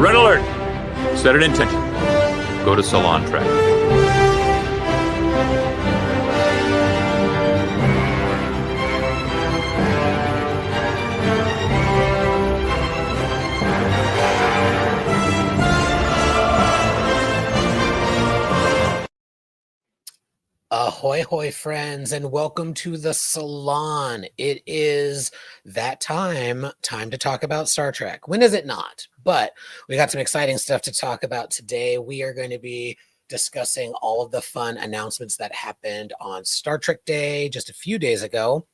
Red alert! Set an intention. Go to Salon track. Ahoy, hoy, friends, and welcome to the Salon. It is that time to talk about Star Trek. When is it not? But we got some exciting stuff to talk about today. We are going to be discussing all of the fun announcements that happened on Star Trek Day just a few days ago.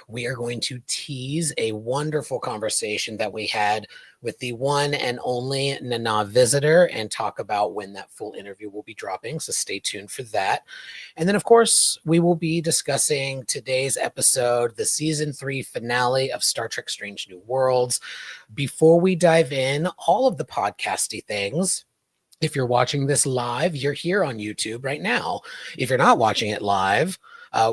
We are going to tease a wonderful conversation that we had with the one and only Nana Visitor and talk about when that full interview will be dropping. So stay tuned for that. And then, of course, we will be discussing today's episode, the season 3 finale of Star Trek Strange New Worlds. Before we dive in, all of the podcasty things. If you're watching this live, you're here on YouTube right now. If you're not watching it live,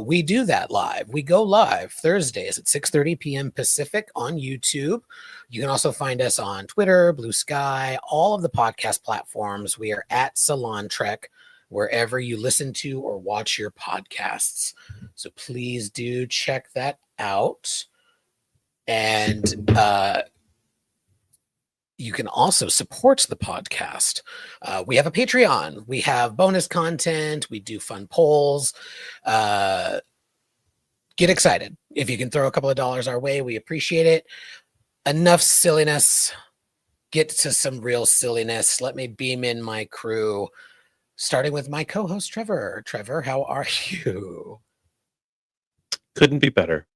we do that live. We go live Thursdays at 6:30 p.m. Pacific on YouTube. You can also find us on Twitter, Bluesky, all of the podcast platforms. We are at Salon Trek, wherever you listen to or watch your podcasts. So please do check that out. And you can also support the podcast. We have a Patreon. We have bonus content. We do fun polls. Get excited. If you can throw a couple of dollars our way, we appreciate it. Enough silliness. Get to some real silliness. Let me beam in my crew, starting with my co-host, Trevor. Trevor, how are you? Couldn't be better.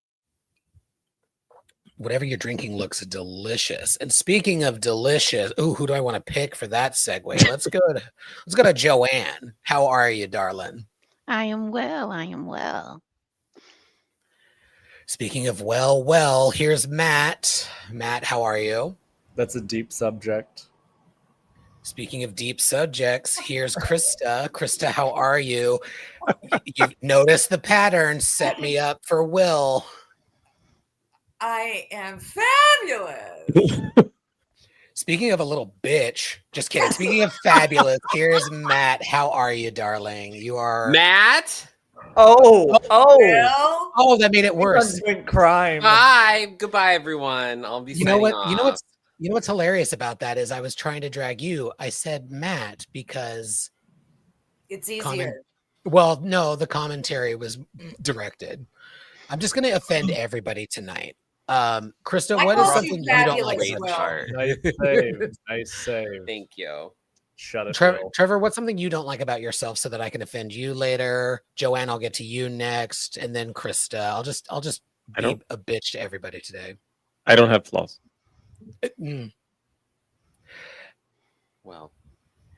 Whatever you're drinking looks delicious. And speaking of delicious, who do I want to pick for that segue? Let's go to Joanne. How are you, darling? I am well. Speaking of well, here's Matt. Matt, how are you? That's a deep subject. Speaking of deep subjects, here's Krista. Krista, how are you? You've noticed the pattern. Set me up for Will. I am fabulous. Speaking of a little bitch, just kidding. Speaking of fabulous, here's Matt. How are you, darling? You are Matt. Oh, that made it worse. Crime. Hi. Goodbye, everyone. I'll be. You know what? You know what's hilarious about that is I was trying to drag you. I said Matt because it's easier. No, the commentary was directed. I'm just going to offend everybody tonight. Krista, what is something you don't like about yourself? Nice save. Thank you. Shut it, Trevor, what's something you don't like about yourself so that I can offend you later? Joanne, I'll get to you next, and then Krista. I'll just be a bitch to everybody today. I don't have flaws. Well,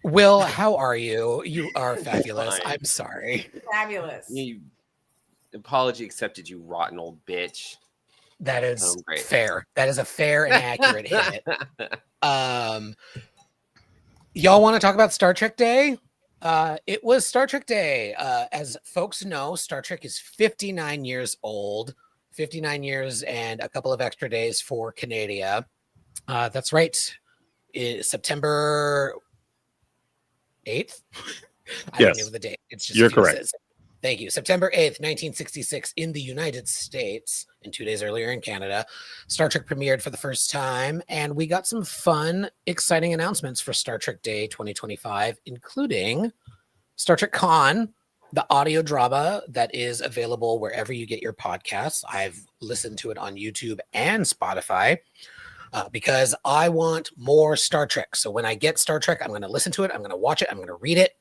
Will, how are you? You are fabulous. I'm sorry. Fabulous. Apology accepted, you rotten old bitch. That is fair. That is a fair and accurate hit. Y'all want to talk about Star Trek Day? It was Star Trek Day. As folks know, Star Trek is 59 years old. 59 years and a couple of extra days for Canada. That's right. September 8th? I don't know the date. It's just you're correct. Thank you. September 8th, 1966 in the United States, and 2 days earlier in Canada, Star Trek premiered for the first time, and we got some fun, exciting announcements for Star Trek Day 2025, including Star Trek Con, the audio drama that is available wherever you get your podcasts. I've listened to it on YouTube and Spotify because I want more Star Trek. So when I get Star Trek, I'm going to listen to it. I'm going to watch it. I'm going to read it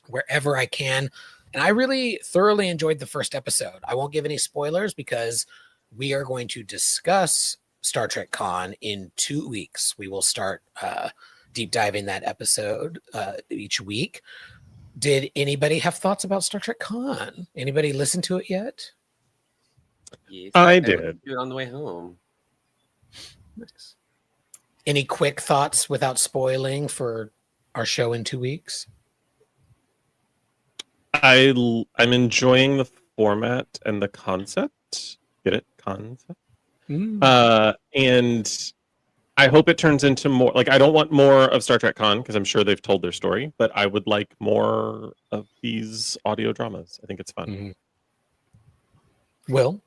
wherever I can. And I really thoroughly enjoyed the first episode. I won't give any spoilers because we are going to discuss Star Trek Con in 2 weeks. We will start deep diving that episode each week. Did anybody have thoughts about Star Trek Con? Anybody listen to it yet? Yes, I did. Do it on the way home. Nice. Any quick thoughts without spoiling for our show in 2 weeks? I'm enjoying the format and the concept. Get it? Concept. And I hope it turns into more. Like, I don't want more of Star Trek Con because I'm sure they've told their story, but I would like more of these audio dramas. I think it's fun. Mm-hmm. Will?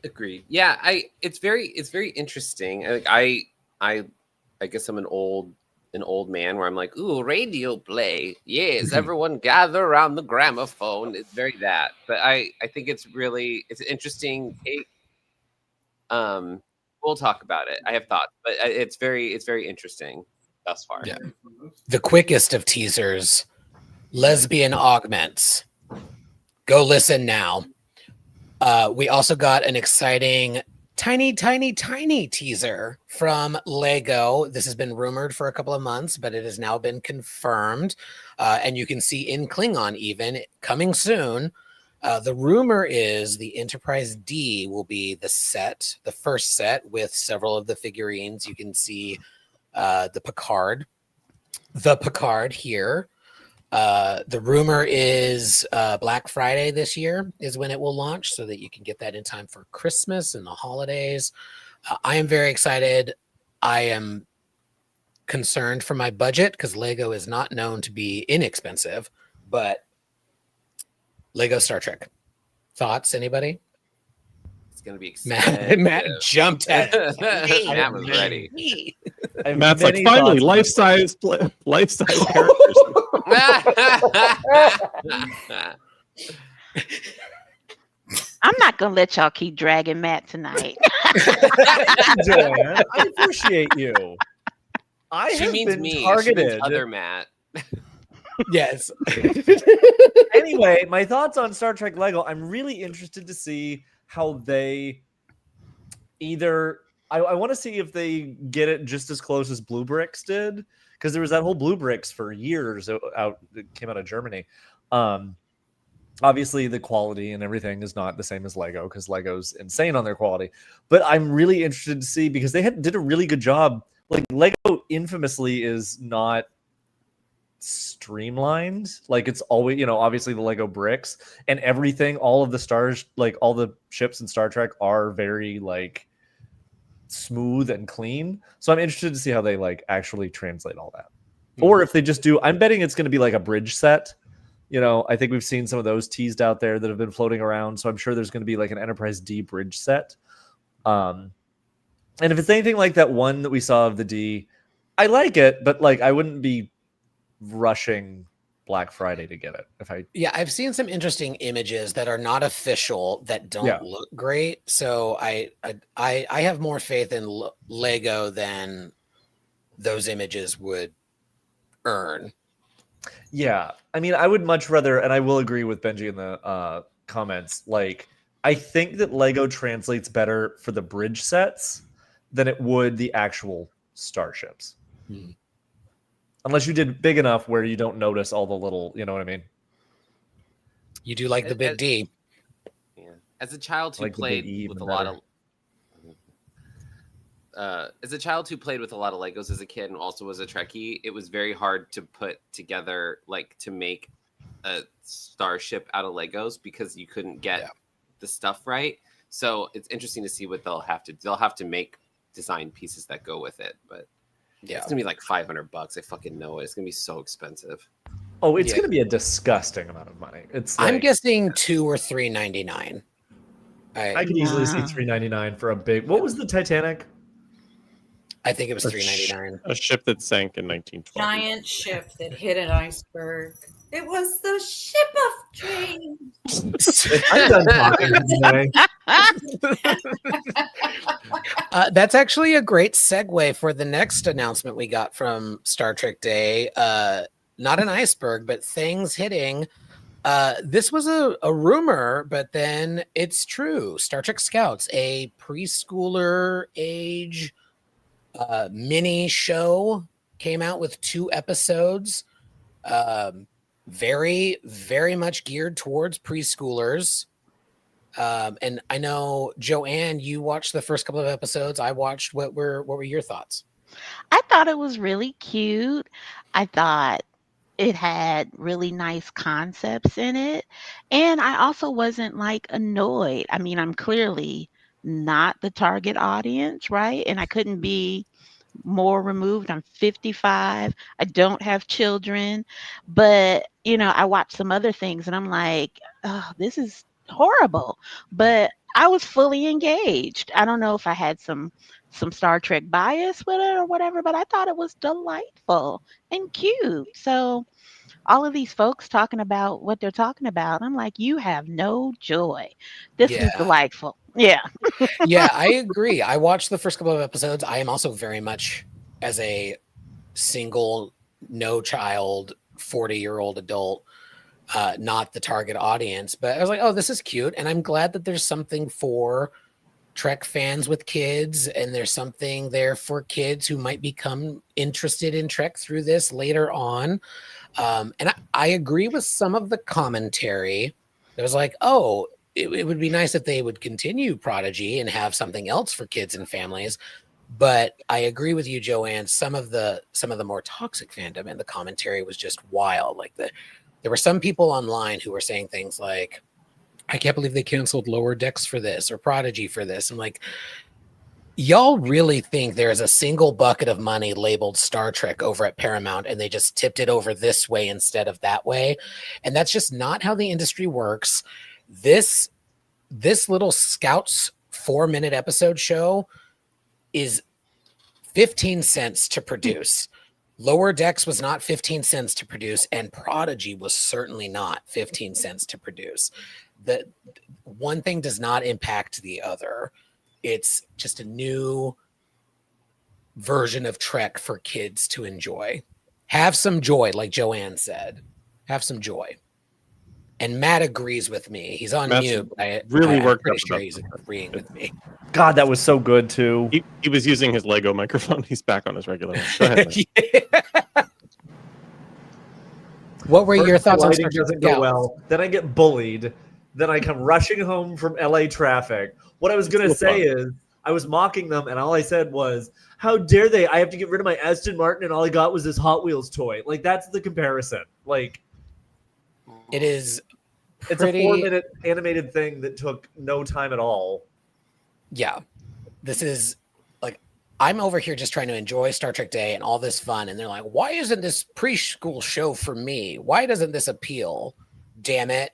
Agreed. Yeah, it's very interesting. I guess I'm an old man where I'm like, ooh, radio play. Yes, everyone gather around the gramophone. It's very that. But I think it's an interesting take. We'll talk about it. I have thoughts, but it's very interesting thus far. Yeah. The quickest of teasers, lesbian augments. Go listen now. We also got an exciting tiny teaser from Lego. This has been rumored for a couple of months, but it has now been confirmed. And you can see in Klingon even coming soon. The rumor is the Enterprise D will be the first set with several of the figurines. You can see the Picard here. The rumor is Black Friday this year is when it will launch so that you can get that in time for Christmas and the holidays. I am very excited. I am concerned for my budget because Lego is not known to be inexpensive, but Lego Star Trek. Thoughts, anybody? It's going to be exciting. Matt jumped at it. Matt was ready. Matt's like, finally, life-size characters. I'm not gonna let y'all keep dragging Matt tonight. Joanne, I appreciate you. She means been me. targeted. She means other Matt. Yes. Anyway, my thoughts on Star Trek Lego. I'm really interested to see how they either. I want to see if they get it just as close as Blue Bricks did, because there was that whole Blue Bricks for years out. It came out of Germany. Obviously, the quality and everything is not the same as Lego because Lego's insane on their quality. But I'm really interested to see because they did a really good job. Like Lego infamously is not streamlined. Like it's always, obviously the Lego bricks and everything, all of the stars, like all the ships in Star Trek are very like smooth and clean. So I'm interested to see how they like actually translate all that. Or if they just do, I'm betting it's going to be like a bridge set. I think we've seen some of those teased out there that have been floating around. So I'm sure there's going to be like an Enterprise D bridge set. And if it's anything like that one that we saw of the D, I like it, but like I wouldn't be rushing Black Friday to get it. I've seen some interesting images that are not official that don't look great. So I have more faith in Lego than those images would earn. Yeah, I mean, I would much rather, and I will agree with Benji in the comments. Like, I think that Lego translates better for the bridge sets than it would the actual starships. Unless you did big enough where you don't notice all the little, you know what I mean? You do like the big D. Yeah. As a child who played with a lot of Legos as a kid and also as a Trekkie, it was very hard to put together, like to make a starship out of Legos because you couldn't get the stuff right. So it's interesting to see what they'll have to make design pieces that go with it. But it's gonna be like $500. I fucking know it. It's gonna be so expensive. Oh, it's gonna be a disgusting amount of money. It's like, I'm guessing $2 or $3.99. I could easily see $3.99 for a big. What was the Titanic? I think it was $3.99. A ship that sank in 1912. Giant ship that hit an iceberg. It was the ship of dreams. I'm done talking today. That's actually a great segue for the next announcement we got from Star Trek Day. Not an iceberg, but things hitting. This was a rumor, but then it's true. Star Trek Scouts, a preschooler age mini show, came out with 2 episodes. Very, very much geared towards preschoolers. And I know, Joanne, you watched the first couple of episodes. I watched. What were your thoughts? I thought it was really cute. I thought it had really nice concepts in it. And I also wasn't like annoyed. I mean, I'm clearly not the target audience, right? And I couldn't be more removed. I'm 55. I don't have children, but I watch some other things and I'm like, oh, this is horrible. But I was fully engaged. I don't know if I had some Star Trek bias with it or whatever, but I thought it was delightful and cute. So all of these folks talking about what they're talking about, I'm like, you have no joy. This was Yeah. delightful. Yeah. Yeah, I agree. I watched the first couple of episodes. I am also very much as a single, no child, 40-year-old adult, not the target audience. But I was like, oh, this is cute. And I'm glad that there's something for Trek fans with kids, and there's something there for kids who might become interested in Trek through this later on. And I agree with some of the commentary. It was like, oh, it would be nice if they would continue Prodigy and have something else for kids and families. But I agree with you, Joanne. Some of the more toxic fandom and the commentary was just wild. Like there were some people online who were saying things like, I can't believe they canceled Lower Decks for this or Prodigy for this. I'm like, y'all really think there's a single bucket of money labeled Star Trek over at Paramount and they just tipped it over this way instead of that way? And that's just not how the industry works. This little Scouts 4-minute episode show is 15 cents to produce. Lower Decks was not 15 cents to produce, and Prodigy was certainly not 15 cents to produce. The one thing does not impact the other. It's just a new version of Trek for kids to enjoy. Have some joy, like Joanne said. Have some joy. And Matt agrees with me. He's on Matt's mute. really I'm worked pretty up sure about he's agreeing with me. God, that was so good too. He was using his Lego microphone. He's back on his regular one. Go ahead, Matt. Yeah. What were your First, my thoughts on lighting Star doesn't Trek? go well. Then I get bullied. Then I come rushing home from LA traffic. What I was going to say is, I was mocking them, and all I said was, how dare they? I have to get rid of my Aston Martin, and all I got was this Hot Wheels toy. Like, that's the comparison. Like, It is it's a pretty. 4-minute animated thing that took no time at all. Yeah. This is like, I'm over here just trying to enjoy Star Trek Day and all this fun. And they're like, why isn't this preschool show for me? Why doesn't this appeal? Damn it.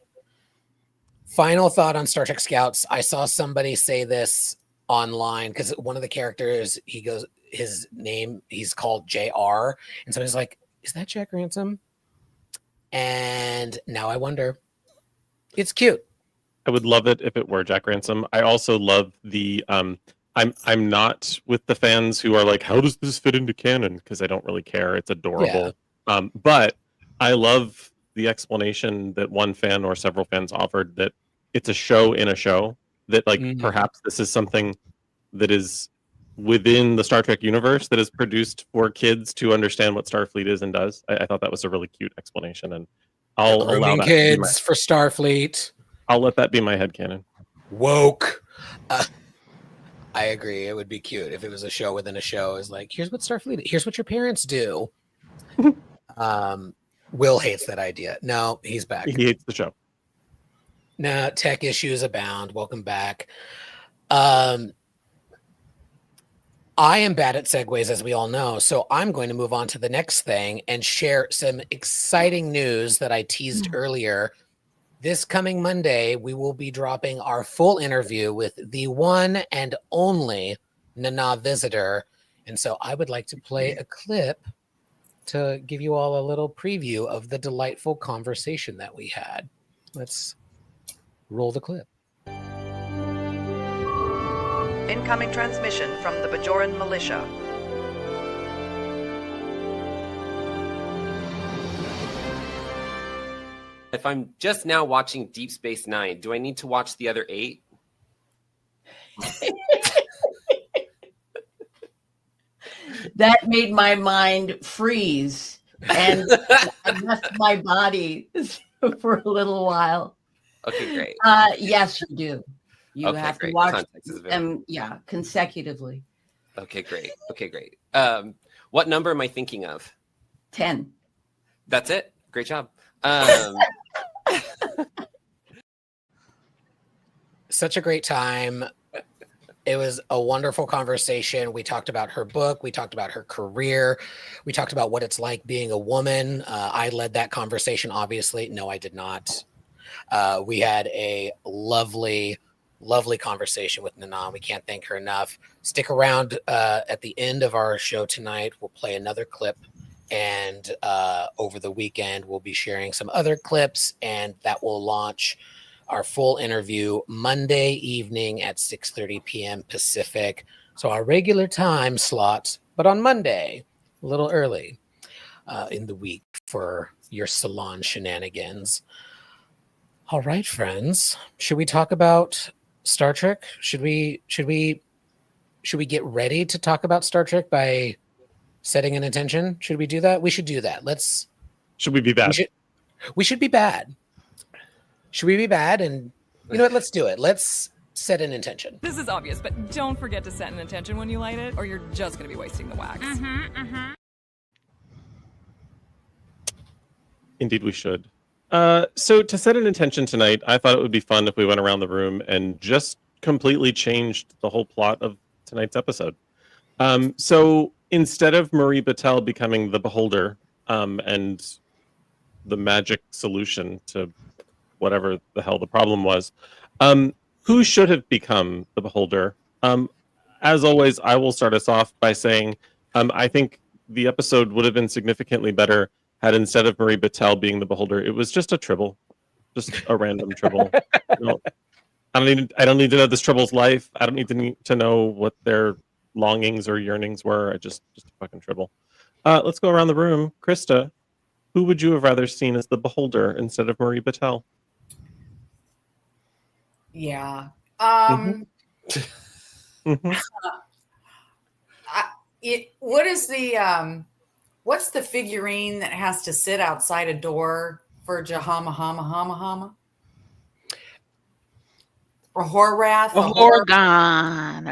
Final thought on Star Trek Scouts. I saw somebody say this online because one of the characters, his name, he's called JR. And so he's like, is that Jack Ransom? And now I wonder. It's cute. I would love it if it were Jack Ransom. I also love the I'm not with the fans who are like, how does this fit into canon? Because I don't really care. It's adorable. But I love the explanation that one fan or several fans offered that it's a show in a show, that like perhaps this is something that is within the Star Trek universe that is produced for kids to understand what Starfleet is and does. I thought that was a really cute explanation, and I'll allow Grooming that kids for Starfleet. I'll let that be my headcanon. Woke. I agree. It would be cute if it was a show within a show. Is like, here's what Starfleet. Here's what your parents do. Will hates that idea. No, he's back. He hates the show. No, tech issues abound. Welcome back. I am bad at segues, as we all know, so I'm going to move on to the next thing and share some exciting news that I teased earlier. This coming Monday, we will be dropping our full interview with the one and only Nana Visitor. And so I would like to play a clip to give you all a little preview of the delightful conversation that we had. Let's roll the clip. Incoming transmission from the Bajoran militia. If I'm just now watching Deep Space Nine, do I need to watch the other 8? That made my mind freeze, and I left my body for a little while. Okay, great. Yes, you do. You Okay, have great. to watch Context is very- them, consecutively. Okay, great. Okay, great. What number am I thinking of? 10. That's it. Great job. Such a great time. It was a wonderful conversation. We talked about her book. We talked about her career. We talked about what it's like being a woman. I led that conversation, obviously. No, I did not. We had a lovely, lovely conversation with Nana. We can't thank her enough. Stick around at the end of our show tonight. We'll play another clip. And over the weekend, we'll be sharing some other clips, and that will launch our full interview Monday evening at 6:30 p.m. Pacific. So our regular time slot, but on Monday, a little early in the week for your salon shenanigans. All right, friends. Should we talk about Star Trek? Should we get ready to talk about Star Trek by setting an intention? Should we do that? We should do that. Should we be bad? We should be bad. Should we be bad? And you know what? Let's do it. Let's set an intention. This is obvious, but don't forget to set an intention when you light it, or you're just going to be wasting the wax. Indeed, we should. So to set an intention tonight, I thought it would be fun if we went around the room and just completely changed the whole plot of tonight's episode. So instead of Marie Battelle becoming the beholder and the magic solution to whatever the hell the problem was, who should have become the beholder? As always, I will start us off by saying I think the episode would have been significantly better had, instead of Marie Battelle being the beholder, it was just a Tribble, just a random Tribble. I don't need to know this Tribble's life. I don't need to know what their longings or yearnings were. Just a fucking Tribble. Let's go around the room. Krista, who would you have rather seen as the beholder instead of Marie Battelle? Yeah. What is the what's the figurine that has to sit outside a door for Jahama Hama Hama Hama? Or Horwath? Horgon.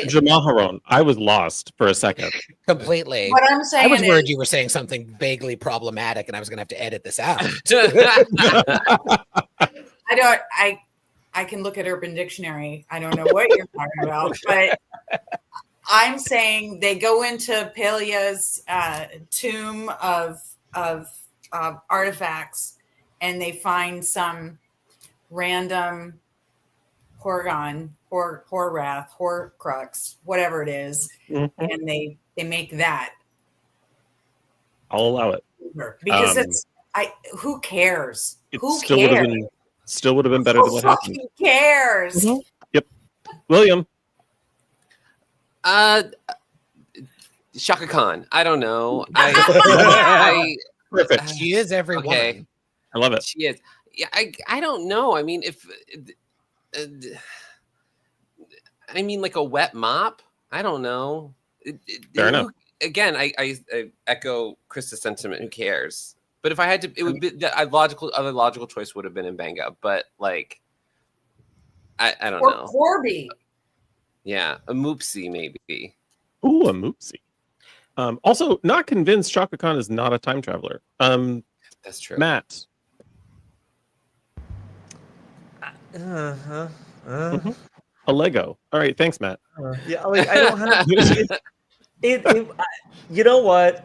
Jamaharon. I was lost for a second. Completely. What I'm saying I was worried is, you were saying something vaguely problematic, and I was going to have to edit this out. I can look at Urban Dictionary. I don't know what you're talking about, but I'm saying they go into Pelia's tomb of artifacts, and they find some random Horgon, Horwrath, Horcrux, whatever it is, and they make that. I'll allow it Because who cares? Who still cares? Still would have been better than what happened. Who cares? Yep. William. Shaka Khan. I don't know. Perfect. She is every woman. I love it. She is. Yeah, I don't know. I mean, like a wet mop. I don't know. Fair enough. Again, I echo Krista's sentiment. Who cares? But if I had to, it would be the other logical choice would have been Mbenga. But like, I don't know. Corby. Yeah, a Moopsie maybe. Ooh, a Moopsie. Also, not convinced Shaka Khan is not a time traveler. That's true. Matt. Uh-huh. A Lego. All right, thanks, Matt. Yeah, like I don't have it. You know what?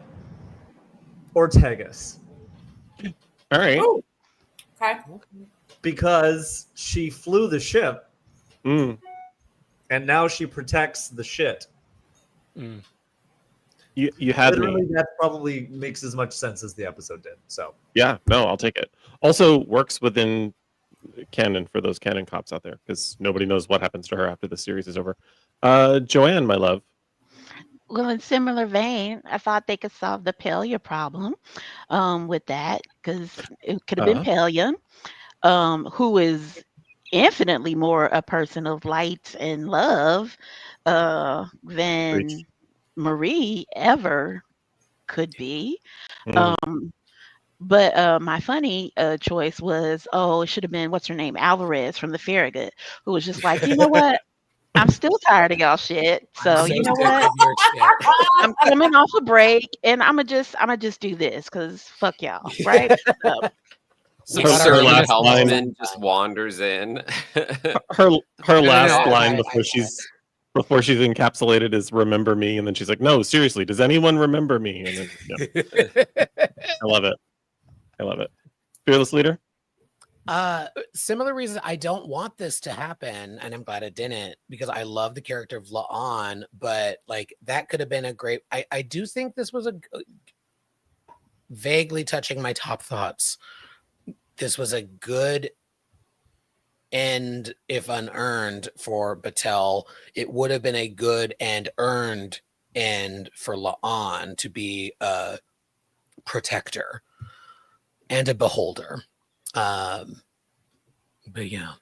Ortegas. All right. Oh, okay. Because she flew the ship, and now she protects the shit. You had Literally, me. that probably makes as much sense as the episode did. So Yeah, no, I'll take it. Also works within canon for those canon cops out there, because nobody knows what happens to her after the series is over. Joanne, my love. Well, in similar vein, I thought they could solve the Pelia problem with that, because it could have been Pelia, who is infinitely more a person of light and love than Marie ever could be. But my funny choice was, it should have been, what's her name? Alvarez from the Farragut, who was just like, you know what? I'm still tired of y'all shit. So you know what? I'm coming off a break, and I'm gonna just do this because fuck y'all, right? Some got her surrogate last line- helmsman just wanders in. Her last no, line before she's encapsulated is "Remember me," and then she's like, "No, seriously, does anyone remember me?" And then I love it. I love it. Fearless leader. Similar reason I don't want this to happen, and I'm glad it didn't, because I love the character of La'an, but like that could have been a great. I do think this was vaguely touching my top thoughts. This was a good end, if unearned, for Batel. It would have been a good and earned end for La'an to be a protector and a beholder. But yeah,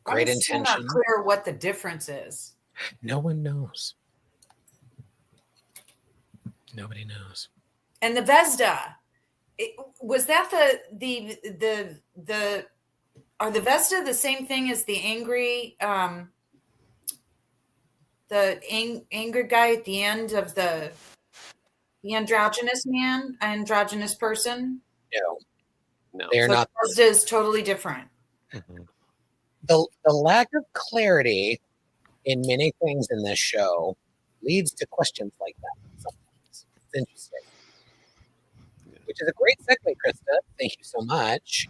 great I'm still intention. not clear what the difference is. No one knows. Nobody knows. And the Vesda, was that the are the Vesda the same thing as the angry angry guy at the end of the androgynous person? No. They're So not. Vesda is totally different. The lack of clarity in many things in this show leads to questions like that sometimes. It's interesting. Which is a great segue, Krista. Thank you so much.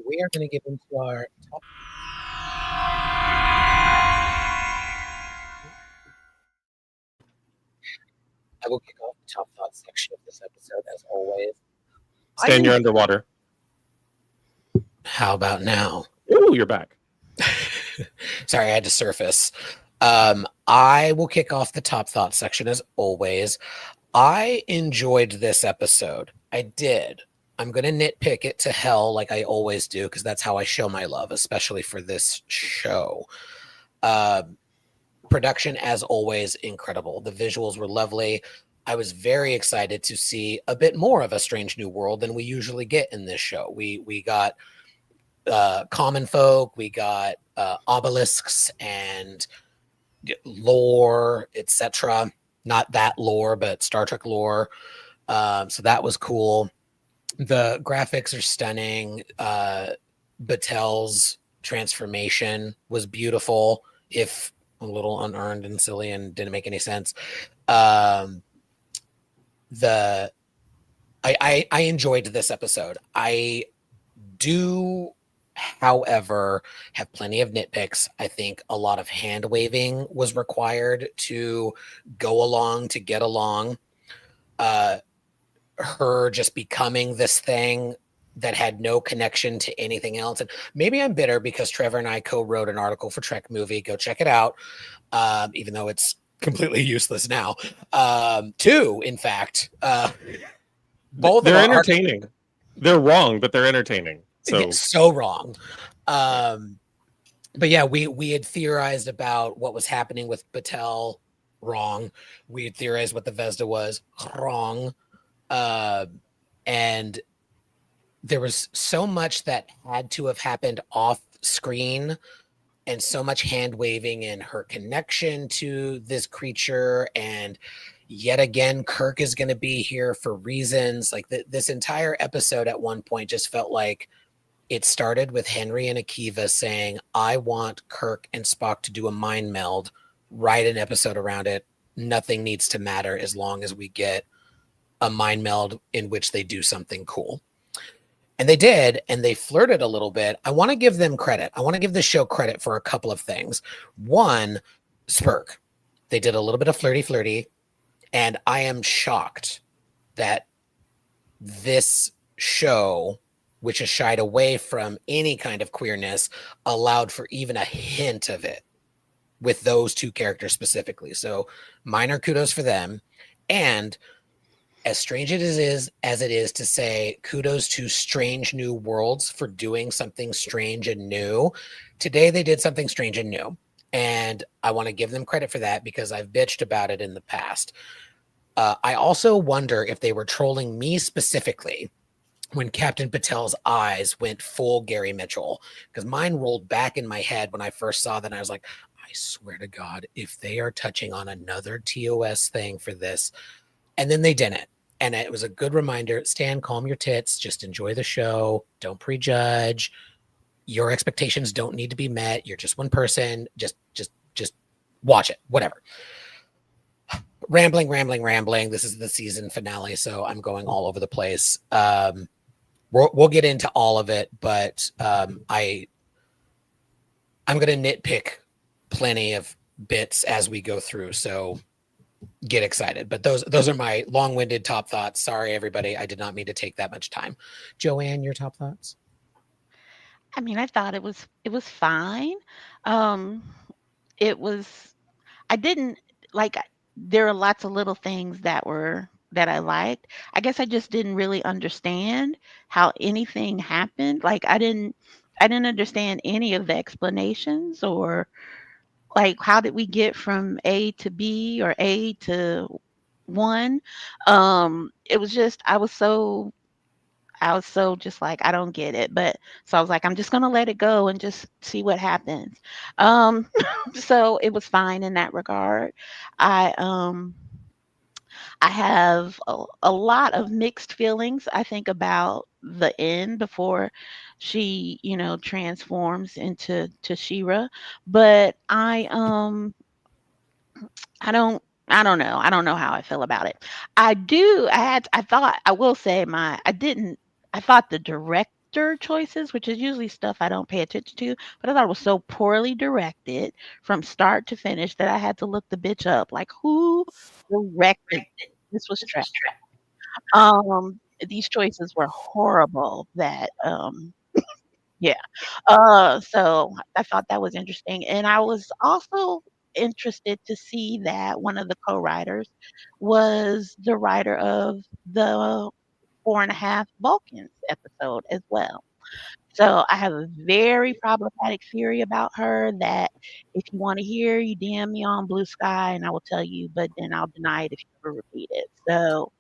We are going to get into our top. I will kick off the top thoughts section of this episode, as always. Stan, you're underwater. How about now? Ooh, you're back. Sorry, I had to surface. I will kick off the top thought section as always. I enjoyed this episode. I did. I'm going to nitpick it to hell like I always do, because that's how I show my love, especially for this show. Production, as always, incredible. The visuals were lovely. I was very excited to see a bit more of a Strange New World than we usually get in this show. We got common folk, we got obelisks and lore, etc. Not that lore, but Star Trek lore. So that was cool. The graphics are stunning. Batel's transformation was beautiful, if a little unearned and silly and didn't make any sense. I enjoyed this episode. I do, however, have plenty of nitpicks. I think a lot of hand waving was required to go along, to get along. Her just becoming this thing that had no connection to anything else. And maybe I'm bitter because Trevor and I co-wrote an article for Trek Movie. Go check it out. Even though it's completely useless now. Two, in fact. Both they're entertaining. They're wrong, but they're entertaining. So wrong. But yeah, we had theorized about what was happening with Batel. Wrong. We had theorized what the Vesda was. Wrong. And there was so much that had to have happened off screen, and so much hand waving and her connection to this creature. And yet again, Kirk is going to be here for reasons. Like this entire episode at one point just felt like it started with Henry and Akiva saying, I want Kirk and Spock to do a mind meld, write an episode around it. Nothing needs to matter as long as we get a mind meld in which they do something cool. And they did, and they flirted a little bit. I want to give them credit. I want to give the show credit for a couple of things. One, Spurk. They did a little bit of flirty, and I am shocked that this show, which has shied away from any kind of queerness, allowed for even a hint of it with those two characters specifically. So minor kudos for them. And as strange as it is to say kudos to Strange New Worlds for doing something strange and new, today they did something strange and new. And I want to give them credit for that because I've bitched about it in the past. I also wonder if they were trolling me specifically when Captain Patel's eyes went full Gary Mitchell, because mine rolled back in my head when I first saw that. And I was like, I swear to God, if they are touching on another TOS thing for this. And then they didn't. And it was a good reminder. Stan, calm your tits. Just enjoy the show. Don't prejudge. Your expectations don't need to be met. You're just one person. Just watch it. Whatever. Rambling. This is the season finale, so I'm going all over the place. We'll get into all of it, but I'm going to nitpick plenty of bits as we go through. So get excited. But those are my long-winded top thoughts. Sorry, everybody. I did not mean to take that much time. Joanne, your top thoughts? I mean, I thought it was fine. Um, it was I didn't like there are lots of little things that I liked. I guess I just didn't really understand how anything happened. Like I didn't understand any of the explanations, or like how did we get from A to B or A to 1. It was just I was so just like, I don't get it. But so I was like, I'm just going to let it go and just see what happens. Um, so it was fine in that regard. I, um, I have a lot of mixed feelings, I think, about the end before she, transforms into She-Ra. But I don't know. I don't know how I feel about it. I will say I thought the director choices, which is usually stuff I don't pay attention to, but I thought it was so poorly directed from start to finish that I had to look the bitch up. Like, who directed this? Was trash. These choices were horrible. Yeah. So I thought that was interesting. And I was also interested to see that one of the co-writers was the writer of the 4.5 Vulcans episode as well. So I have a very problematic theory about her that if you want to hear, you DM me on Blue Sky and I will tell you, but then I'll deny it if you ever repeat it. So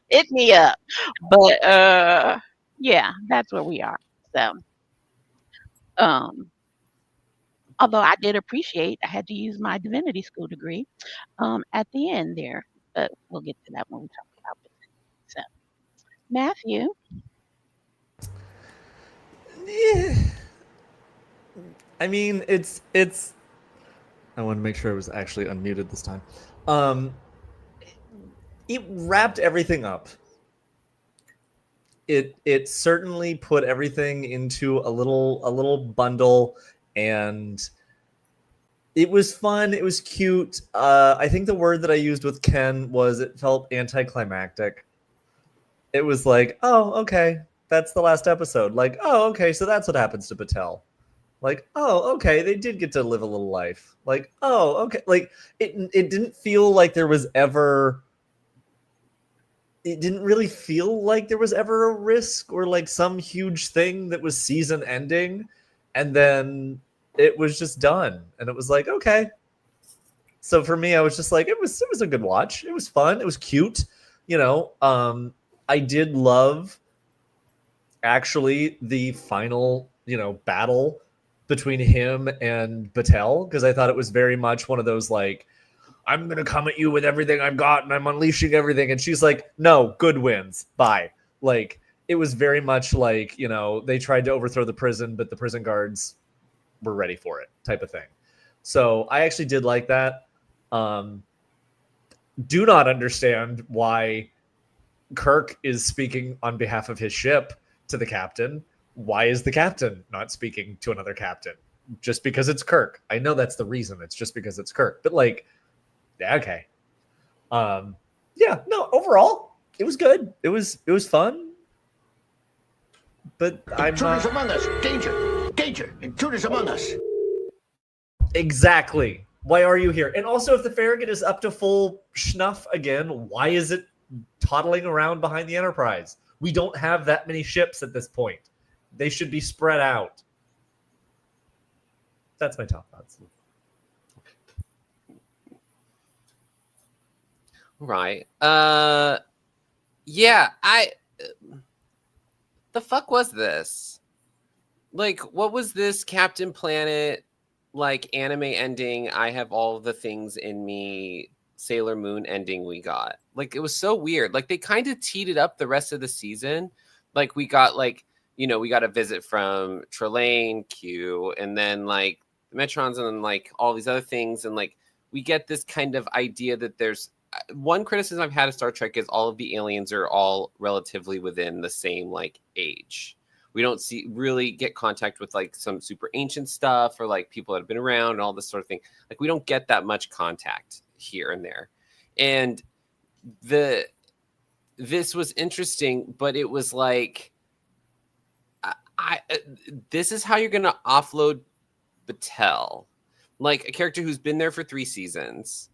hit me up. But yeah, that's where we are. So although I did appreciate I had to use my divinity school degree at the end there. But we'll get to that when we talk about it. So Matthew. Yeah. I mean, it's. I want to make sure I was actually unmuted this time. It wrapped everything up. It certainly put everything into a little bundle, and it was fun. It was cute. I think the word that I used with Ken was it felt anticlimactic. It was like, oh, okay, that's the last episode. Like, oh, okay, so that's what happens to Patel. Like, oh, okay, they did get to live a little life. Like, oh, okay. Like, it didn't feel like there was ever... It didn't really feel like there was ever a risk or like some huge thing that was season ending. And then it was just done. And it was like, okay. So for me, I was just like, it was a good watch. It was fun. It was cute. I did love actually the final, battle between him and Batel, because I thought it was very much one of those like, I'm going to come at you with everything I've got and I'm unleashing everything. And she's like, no, good wins. Bye. Like, it was very much like, they tried to overthrow the prison, but the prison guards were ready for it type of thing. So I actually did like that. Do not understand why Kirk is speaking on behalf of his ship to the captain. Why is the captain not speaking to another captain? Just because it's Kirk. I know that's the reason. It's just because it's Kirk. But like, yeah, okay. Yeah, no, overall, it was good. It was fun. But I'm Intruders among us. Danger. Danger. Intruders among us. Exactly. Why are you here? And also, if the Farragut is up to full schnuff again, why is it toddling around behind the Enterprise? We don't have that many ships at this point. They should be spread out. That's my top thoughts. Right. Yeah, the fuck was this? Like, what was this Captain Planet, like, anime ending? I have all the things in me Sailor Moon ending we got. Like, it was so weird. Like, they kind of teed it up the rest of the season. Like, we got like, you know, we got a visit from Trelane, Q, and then like the Metrons, and then like all these other things, and like we get this kind of idea that there's one criticism I've had of Star Trek is all of the aliens are all relatively within the same like age. We don't really get contact with like some super ancient stuff or like people that have been around and all this sort of thing. Like, we don't get that much contact here and there. And this was interesting, but it was like, this is how you're going to offload Battelle, like a character who's been there for 3 seasons,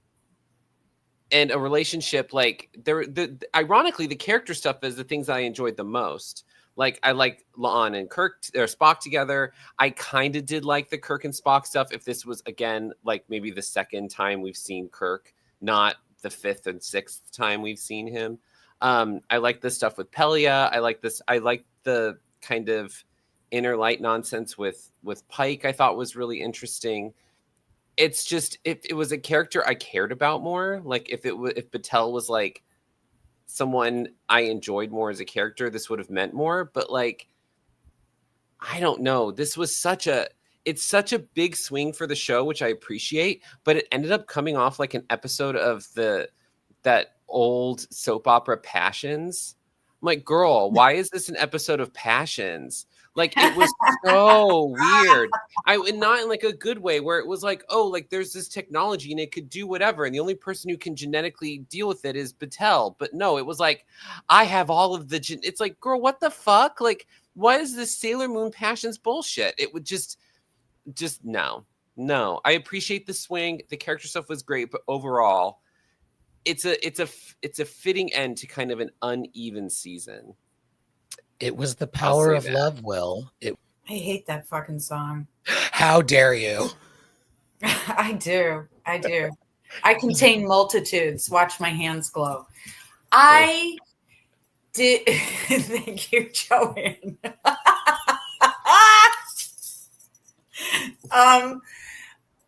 and a relationship like ironically, the character stuff is the things that I enjoyed the most. Like, I like La'an and Kirk or Spock together. I kind of did like the Kirk and Spock stuff. If this was again like maybe the second time we've seen Kirk, not the 5th and 6th time we've seen him. I like this stuff with Pelia. I like the kind of inner light nonsense with Pike. I thought was really interesting. It's just, if it was a character I cared about more, like if Battelle was like someone I enjoyed more as a character, this would have meant more. But like, I don't know. This was it's such a big swing for the show, which I appreciate, but it ended up coming off like an episode of that old soap opera Passions. I'm like, girl, why is this an episode of Passions? Like, it was so weird. Not in like a good way, where it was like, oh, like there's this technology and it could do whatever, and the only person who can genetically deal with it is Battelle. But no, it was like, I have all of the it's like, girl, what the fuck? Like, what is this Sailor Moon Passions bullshit? It would just no. I appreciate the swing. The character stuff was great, but overall, it's a fitting end to kind of an uneven season. It was the power of love, Will. I hate that fucking song. How dare you? I do. I contain multitudes. Watch my hands glow. I did. Thank you, Joanne.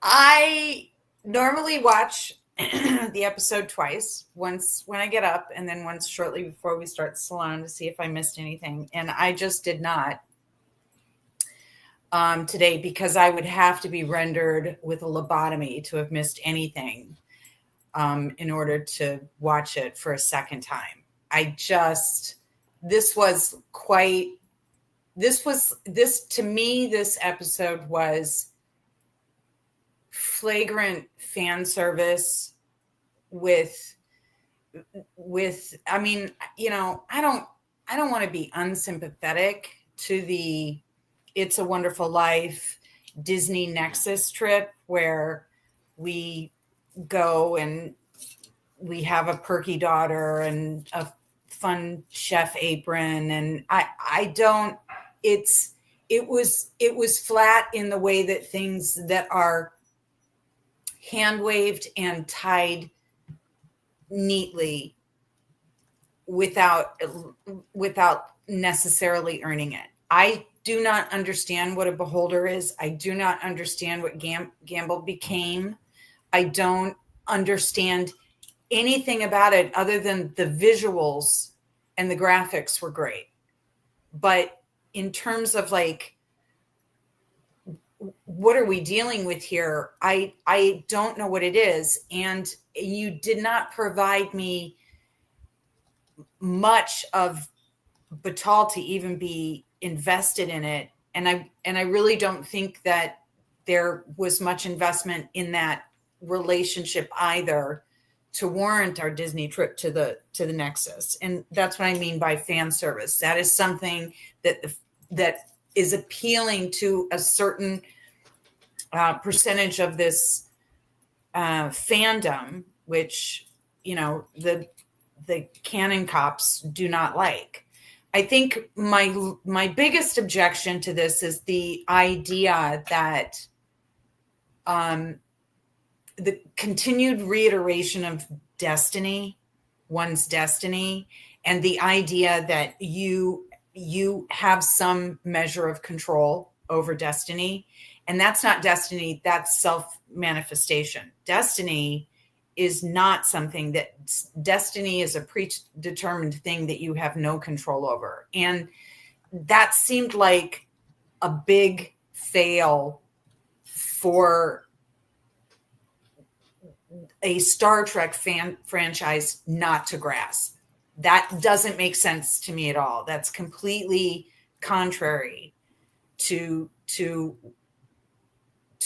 I normally watch the episode twice, once when I get up and then once shortly before we start Salon, to see if I missed anything. And I just did not today, because I would have to be rendered with a lobotomy to have missed anything in order to watch it for a second time. This to me, this episode was flagrant fan service with I mean, you know, I don't want to be unsympathetic to the It's a Wonderful Life Disney Nexus trip, where we go and we have a perky daughter and a fun chef apron, and it was flat in the way that things that are hand waved and tied neatly without necessarily earning it. I do not understand what a beholder is. I do not understand what Gamble became. I don't understand anything about it other than the visuals and the graphics were great. But in terms of like, what are we dealing with here? I don't know what it is. And you did not provide me much of Battelle to even be invested in it. And I really don't think that there was much investment in that relationship either to warrant our Disney trip to the Nexus. And that's what I mean by fan service. That is something that is appealing to a certain percentage of this fandom, which, you know, the canon cops do not like. I think my biggest objection to this is the idea that the continued reiteration of destiny, one's destiny, and the idea that you have some measure of control over destiny. And that's not destiny, that's self-manifestation. Destiny is not something that destiny is a predetermined thing that you have no control over. And that seemed like a big fail for a Star Trek franchise not to grasp. That doesn't make sense to me at all. That's completely contrary to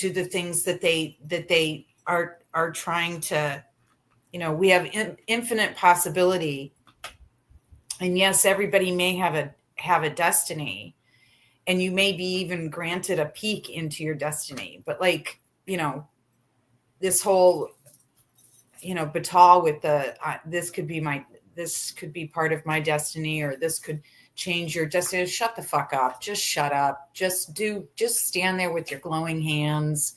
the things that they are trying to, we have infinite possibility. And yes, everybody may have a destiny, and you may be even granted a peek into your destiny. But this whole, Batal with the, this could be part of my destiny, or this could change your destiny. Shut the fuck up. Just shut up. Just stand there with your glowing hands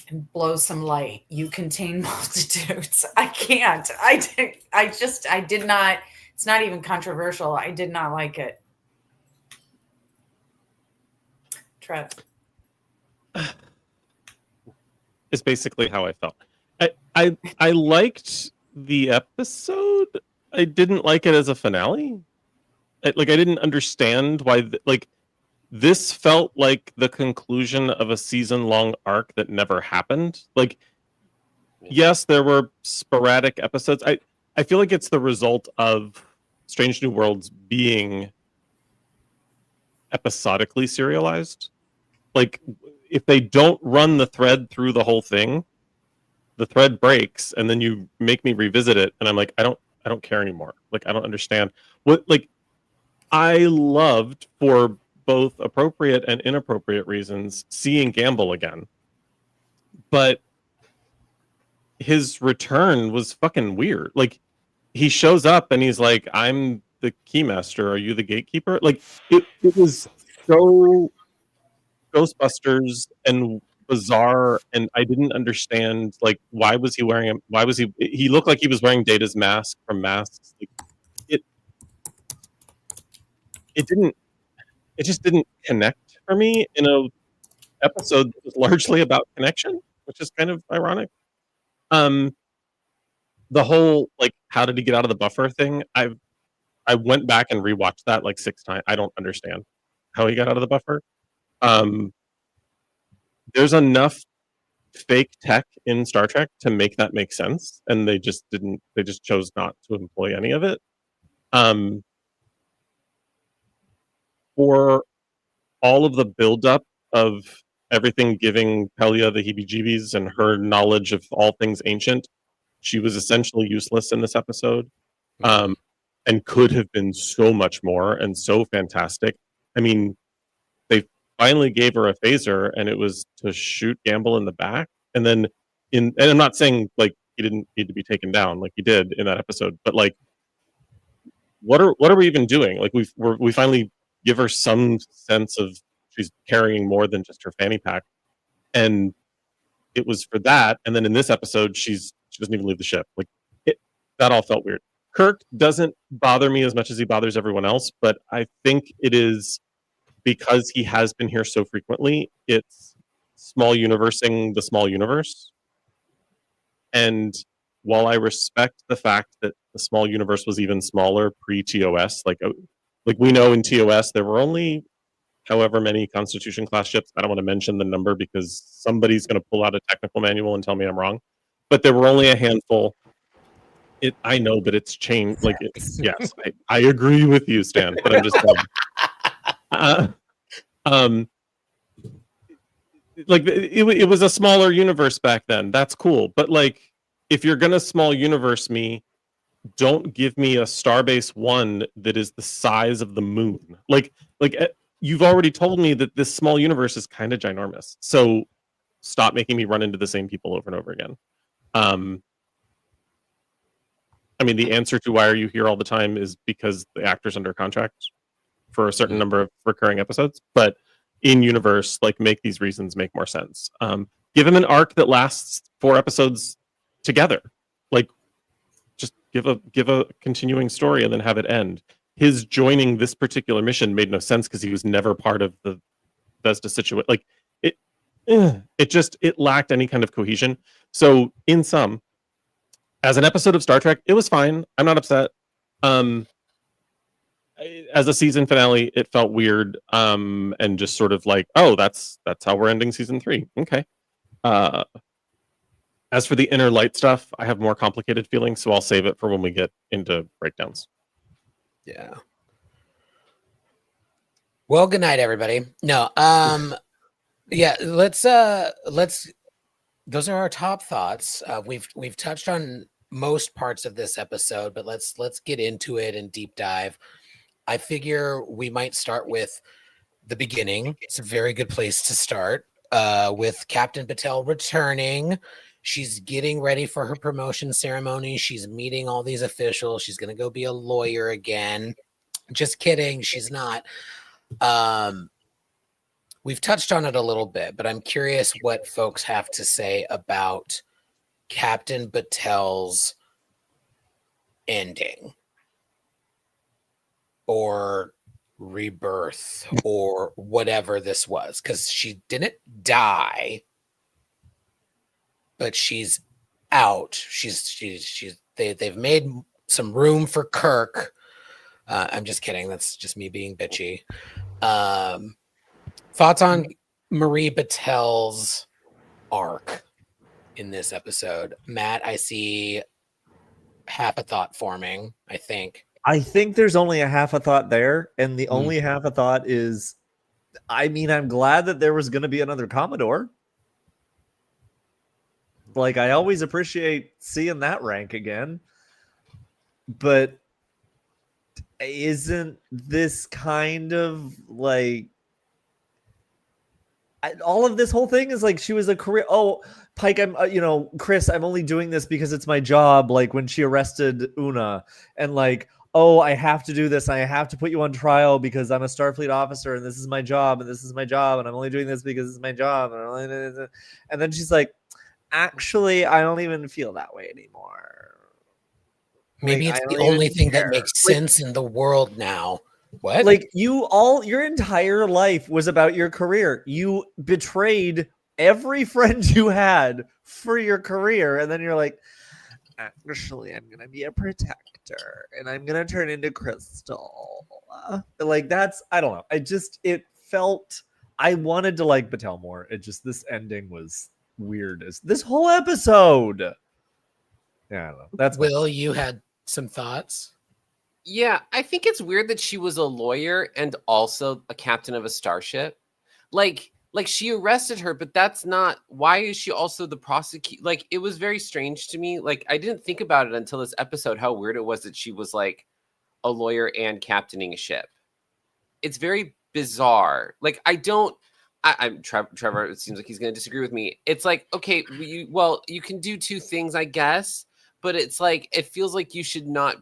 and blow some light. You contain multitudes. I can't. I did not. It's not even controversial. I did not like it. Trev. It's basically how I felt. I liked the episode. I didn't like it as a finale. I didn't understand why. This felt like the conclusion of a season-long arc that never happened. Yes, there were sporadic episodes. I feel like it's the result of Strange New Worlds being episodically serialized. If they don't run the thread through the whole thing, the thread breaks, and then you make me revisit it, and I'm like, I don't care anymore. I don't understand what. I loved, for both appropriate and inappropriate reasons, seeing Gamble again, but his return was fucking weird. He shows up and he's like, "I'm the keymaster. Are you the gatekeeper?" It was so Ghostbusters and bizarre, and I didn't understand why was he wearing him? Why was he looked like he was wearing Data's mask from Masks. It just didn't connect for me in a episode that was largely about connection, which is kind of ironic. The whole how did he get out of the buffer thing? I went back and rewatched that 6 times. I don't understand how he got out of the buffer. There's enough fake tech in Star Trek to make that make sense, and they just didn't. They just chose not to employ any of it. For all of the buildup of everything giving Pelia the heebie-jeebies and her knowledge of all things ancient, she was essentially useless in this episode, and could have been so much more and so fantastic. I mean, they finally gave her a phaser, and it was to shoot Gamble in the back. And then, and I'm not saying he didn't need to be taken down like he did in that episode, but what are we even doing? We finally give her some sense of she's carrying more than just her fanny pack, and it was for that. And then in this episode, she doesn't even leave the ship. That all felt weird. Kirk doesn't bother me as much as he bothers everyone else, but I think it is because he has been here so frequently. It's small universing the small universe, and while I respect the fact that the small universe was even smaller pre-TOS, we know in TOS there were only however many Constitution class ships. I don't want to mention the number because somebody's going to pull out a technical manual and tell me I'm wrong. But there were only a handful. I know, but it's changed. Yes, I agree with you, Stan. But I'm just it was a smaller universe back then. That's cool. But if you're gonna small universe me, don't give me a Starbase 1 that is the size of the moon. You've already told me that this small universe is kind of ginormous. So stop making me run into the same people over and over again. I mean, the answer to why are you here all the time is because the actor's under contract for a certain number of recurring episodes. But in universe, make these reasons make more sense. Give him an arc that lasts 4 episodes together. Just give a continuing story and then have it end. His joining this particular mission made no sense because he was never part of the Vesda situation. it lacked any kind of cohesion. So in sum, as an episode of Star Trek, it was fine. I'm not upset. As a season finale, it felt weird, and just sort of like, oh, that's how we're ending season 3. Okay. As for the inner light stuff, I have more complicated feelings, so I'll save it for when we get into breakdowns. Yeah. Well, good night, everybody. No, yeah, let's those are our top thoughts. We've touched on most parts of this episode, but let's get into it and deep dive. I figure we might start with the beginning. It's a very good place to start, with Captain Patel returning. She's getting ready for her promotion ceremony. She's meeting all these officials. She's going to go be a lawyer again. Just kidding. She's not. We've touched on it a little bit, but I'm curious what folks have to say about Captain Patel's ending or rebirth or whatever this was, because she didn't die, but she's out. They've made some room for Kirk. I'm just kidding. That's just me being bitchy. Thoughts on Marie Patel's arc in this episode? Matt, I see half a thought forming, I think. I think there's only a half a thought there, and the only half a thought is, I mean, I'm glad that there was going to be another Commodore. Like, I always appreciate seeing that rank again, but isn't this kind of like all of this whole thing is like she was a career? Oh, Pike, I'm Chris, I'm only doing this because it's my job. Like when she arrested Una, and like, oh, I have to do this. I have to put you on trial because I'm a Starfleet officer and this is my job and this is my job and I'm only doing this because it's my job. And then she's like, actually, I don't even feel that way anymore. Maybe it's the only thing that makes sense in the world now. What? Like your entire life was about your career. You betrayed every friend you had for your career. And then you're like, actually, I'm going to be a protector and I'm going to turn into Crystal. Like that's, I don't know. It felt, I wanted to like Patel more. This ending was weird as this whole episode. Yeah, I don't know. That's Will, you had some thoughts? Yeah, I think it's weird that she was a lawyer and also a captain of a starship. Like she arrested her, but that's not, why is she also the prosecutor? Like, it was very strange to me. Like, I didn't think about it until this episode, how weird it was that she was like a lawyer and captaining a ship. It's very bizarre. Like, I'm Trevor, it seems like he's going to disagree with me. It's like, okay, you can do two things, I guess, but it's like, it feels like you should not.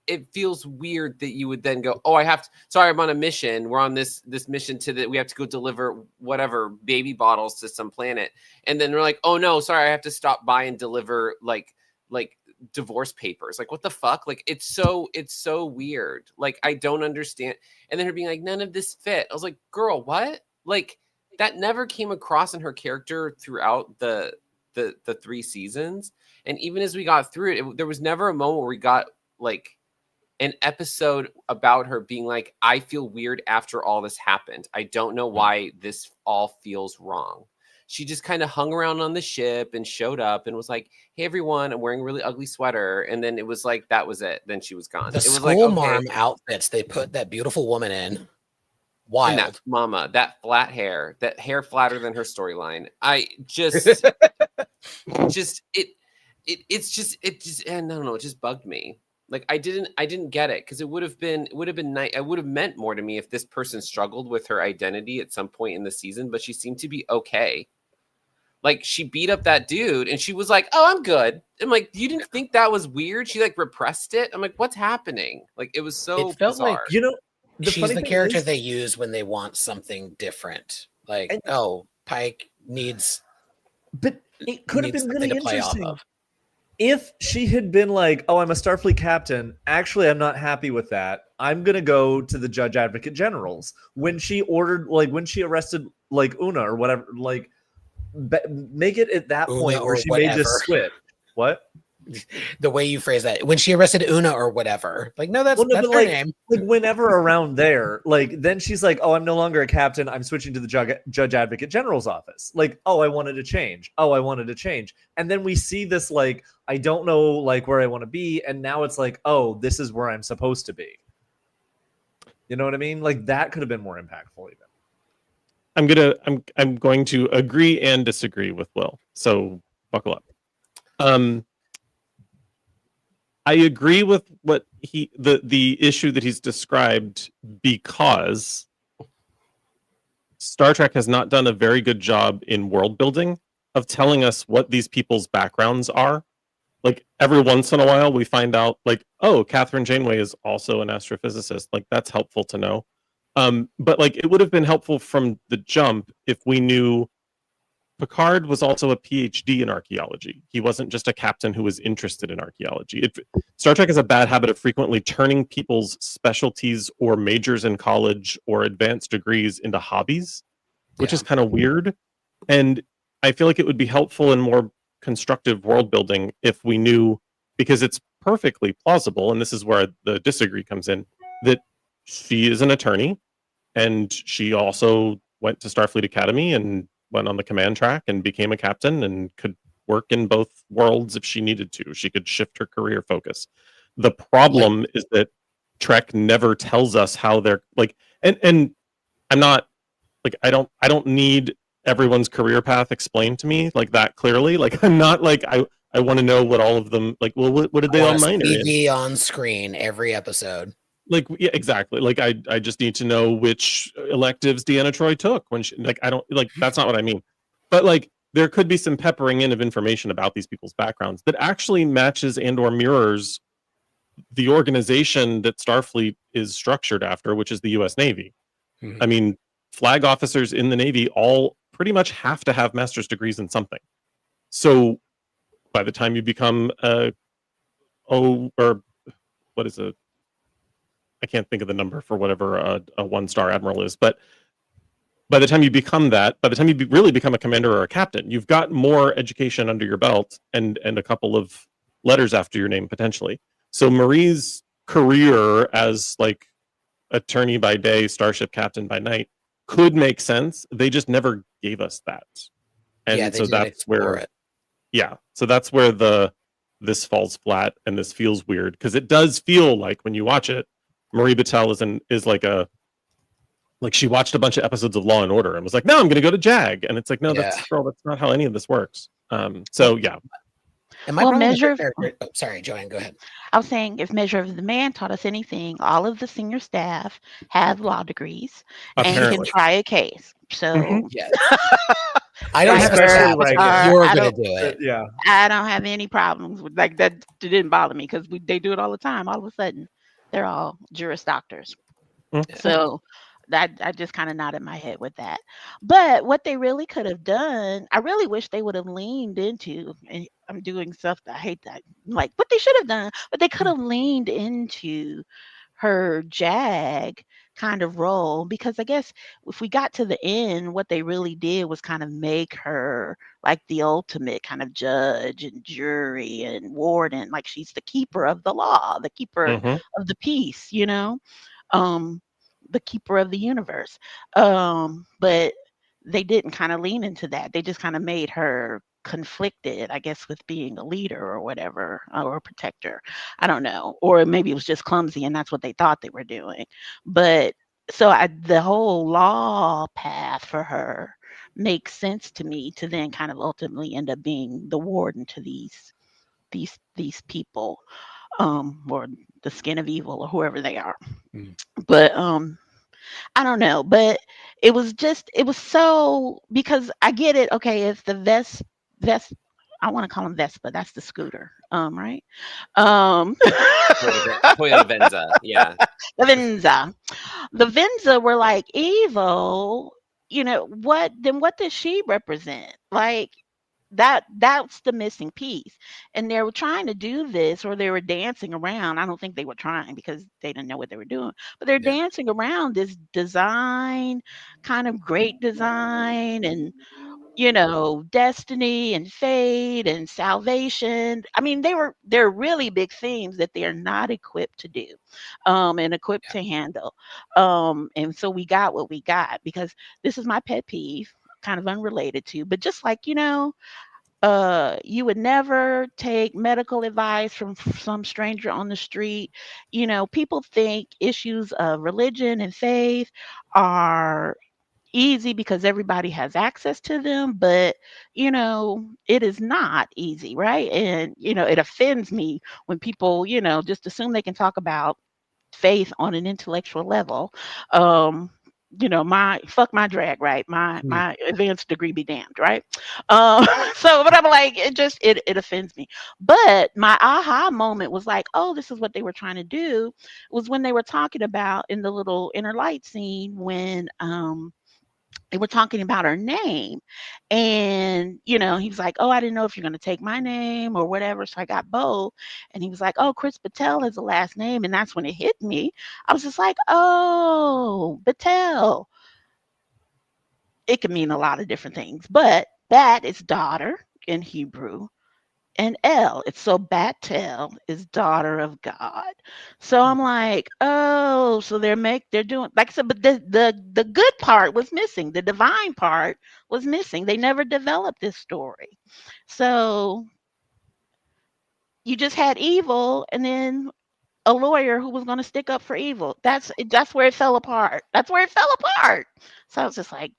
It feels weird that you would then go, oh, I'm on a mission. We're on this mission we have to go deliver whatever baby bottles to some planet. And then we're like, oh no, sorry, I have to stop by and deliver like divorce papers. Like, what the fuck? Like, it's so weird. Like, I don't understand. And then her being like, none of this fit. I was like, girl, what? Like, that never came across in her character throughout the 3 seasons. And even as we got through it, there was never a moment where we got like an episode about her being like, I feel weird after all this happened. I don't know why this all feels wrong. She just kind of hung around on the ship and showed up and was like, hey, everyone, I'm wearing a really ugly sweater. And then it was like, that was it. Then she was gone. The it was school like, marm outfits they put that beautiful woman in. Wild. And that mama, that flat hair, that hair flatter than her storyline. I just, and I don't know, it just bugged me. Like, I didn't get it, because it would have been nice. It would have meant more to me if this person struggled with her identity at some point in the season, but she seemed to be okay. Like, she beat up that dude and she was like, oh, I'm good. I'm like, you didn't think that was weird? She like repressed it. I'm like, what's happening? Like, it was so it felt bizarre. Like, she's the character they use when they want something different. Like, Pike needs, but it could have been really to play interesting. off of. If she had been like, oh, I'm a Starfleet captain, actually, I'm not happy with that. I'm going to go to the Judge Advocate Generals. When she ordered, like, when she arrested, like, Una or whatever, like, make it at that Una point where or she made this whatever. switch. What? The way you phrase that, when she arrested Una or whatever, like, no, that's Well, no, that's but her like, name. like whenever around there, like then she's like, "Oh, I'm no longer a captain. I'm switching to the judge advocate general's office." Like, "Oh, I wanted to change. Oh, I wanted to change." And then we see this like, I don't know like where I want to be, and now it's like, "Oh, this is where I'm supposed to be." You know what I mean? Like that could have been more impactful even. I'm going to agree and disagree with Will. So buckle up. I agree with what the issue that he's described, because Star Trek has not done a very good job in world building of telling us what these people's backgrounds are. Like every once in a while we find out like, oh, Catherine Janeway is also an astrophysicist. Like that's helpful to know. But like it would have been helpful from the jump if we knew Picard was also a PhD in archaeology. He wasn't just a captain who was interested in archaeology. Star Trek has a bad habit of frequently turning people's specialties or majors in college or advanced degrees into hobbies, which is kind of weird. And I feel like it would be helpful and more constructive world building if we knew, because it's perfectly plausible, and this is where the disagree comes in, that she is an attorney and she also went to Starfleet Academy and went on the command track and became a captain and could work in both worlds if she needed to. She could shift her career focus. The problem is that Trek never tells us how they're like, and I'm not like, I don't need everyone's career path explained to me like that clearly. Like I'm not like, I want to know what all of them like, well, what did they all minor in? TV on screen every episode. Like, yeah, exactly. Like I just need to know which electives Deanna Troi took when she, like, I don't like, that's not what I mean. But like, there could be some peppering in of information about these people's backgrounds that actually matches and or mirrors the organization that Starfleet is structured after, which is the U.S. Navy. I mean, flag officers in the Navy all pretty much have to have master's degrees in something. So by the time you become I can't think of the number for whatever a one-star admiral is, but by the time you become that, by the time you really become a commander or a captain, you've got more education under your belt and a couple of letters after your name potentially. So Marie's career as like attorney by day, starship captain by night could make sense. They just never gave us that. And so that's where so that's where this falls flat and this feels weird, because it does feel like when you watch it, Marie Battelle is like she watched a bunch of episodes of Law and Order and was like, no, I'm going to go to JAG. And it's like, no, that's not how any of this works. So yeah. Sorry, Joanne, go ahead. I was saying, if Measure of the Man taught us anything, all of the senior staff have law degrees and can try a case. So I don't have especially like you're going to do it. Yeah, I don't have any problems with like that. It didn't bother me because they do it all the time. All of a sudden, they're all Juris Doctors. So that I just kind of nodded my head with that. But what they really could have done, I really wish they would have leaned into, and I'm doing stuff that I hate that, like what they should have done, but they could have leaned into her JAG kind of role, because I guess if we got to the end, what they really did was kind of make her like the ultimate kind of judge and jury and warden, like she's the keeper of the law, the keeper of the peace, you know, the keeper of the universe. But they didn't kind of lean into that. They just kind of made her conflicted, I guess, with being a leader or whatever, or a protector. I don't know. Or maybe it was just clumsy and that's what they thought they were doing. But so the whole law path for her makes sense to me, to then kind of ultimately end up being the warden to these people, or the skin of evil, or whoever they are. But I don't know, but it was so, because I get it. Okay, if the Vest, I want to call him Vespa, that's the scooter, right? Toyota Venza, yeah. The Venza were like evil, you know, what does she represent? Like, that's the missing piece. And they were trying to do this, or they were dancing around. I don't think they were trying, because they didn't know what they were doing, but they're dancing around this design, kind of great design, and destiny and fate and salvation. I mean, they're really big themes that they're not equipped to do, and equipped to handle. And so we got what we got, because this is my pet peeve, kind of unrelated to, but just like, you would never take medical advice from some stranger on the street. People think issues of religion and faith are easy because everybody has access to them, but it is not easy, right? And it offends me when people just assume they can talk about faith on an intellectual level. My fuck my drag, right? My advanced degree be damned, right? So but I'm like, it offends me. But my aha moment was like, oh, this is what they were trying to do, was when they were talking about in the little inner light scene, when they were talking about her name. And he was like, oh, I didn't know if you're going to take my name or whatever, so I got both. And he was like, oh, Chris Patel is the last name. And that's when it hit me. I was just like, oh, Patel. It can mean a lot of different things, but that is daughter in Hebrew, and El. It's so Batel is daughter of God. So I'm like, oh, so they're doing, like I said, but the good part was missing. The divine part was missing. They never developed this story. So you just had evil, and then a lawyer who was going to stick up for evil. That's where it fell apart. That's where it fell apart. So I was just like,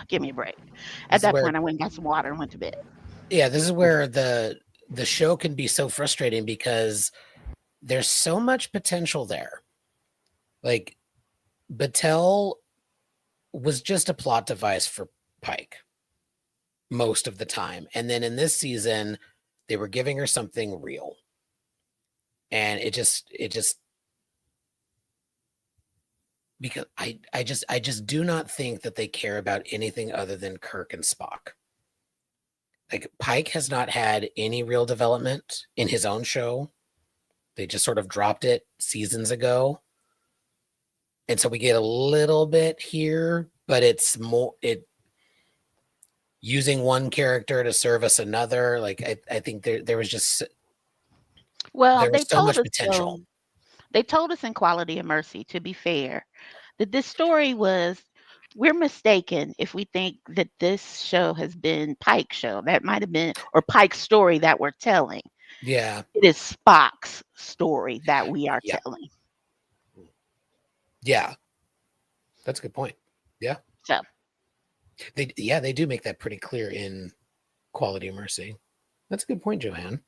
give me a break. At that point, I went and got some water and went to bed. Yeah, this is where the show can be so frustrating, because there's so much potential there. Like, Battelle was just a plot device for Pike most of the time. And then in this season, they were giving her something real. And it just because I just do not think that they care about anything other than Kirk and Spock. Like, Pike has not had any real development in his own show. They just sort of dropped it seasons ago. And so we get a little bit here, but it's more using one character to service another. Like, I think there was just there was so much potential. They told us in Quality of Mercy, to be fair, that this story was, we're mistaken if we think that this show has been Pike's show. That might have been, or Pike's story that we're telling. Yeah. It is Spock's story that we are telling. Yeah. That's a good point. Yeah. So they do make that pretty clear in Quality of Mercy. That's a good point, Joanne.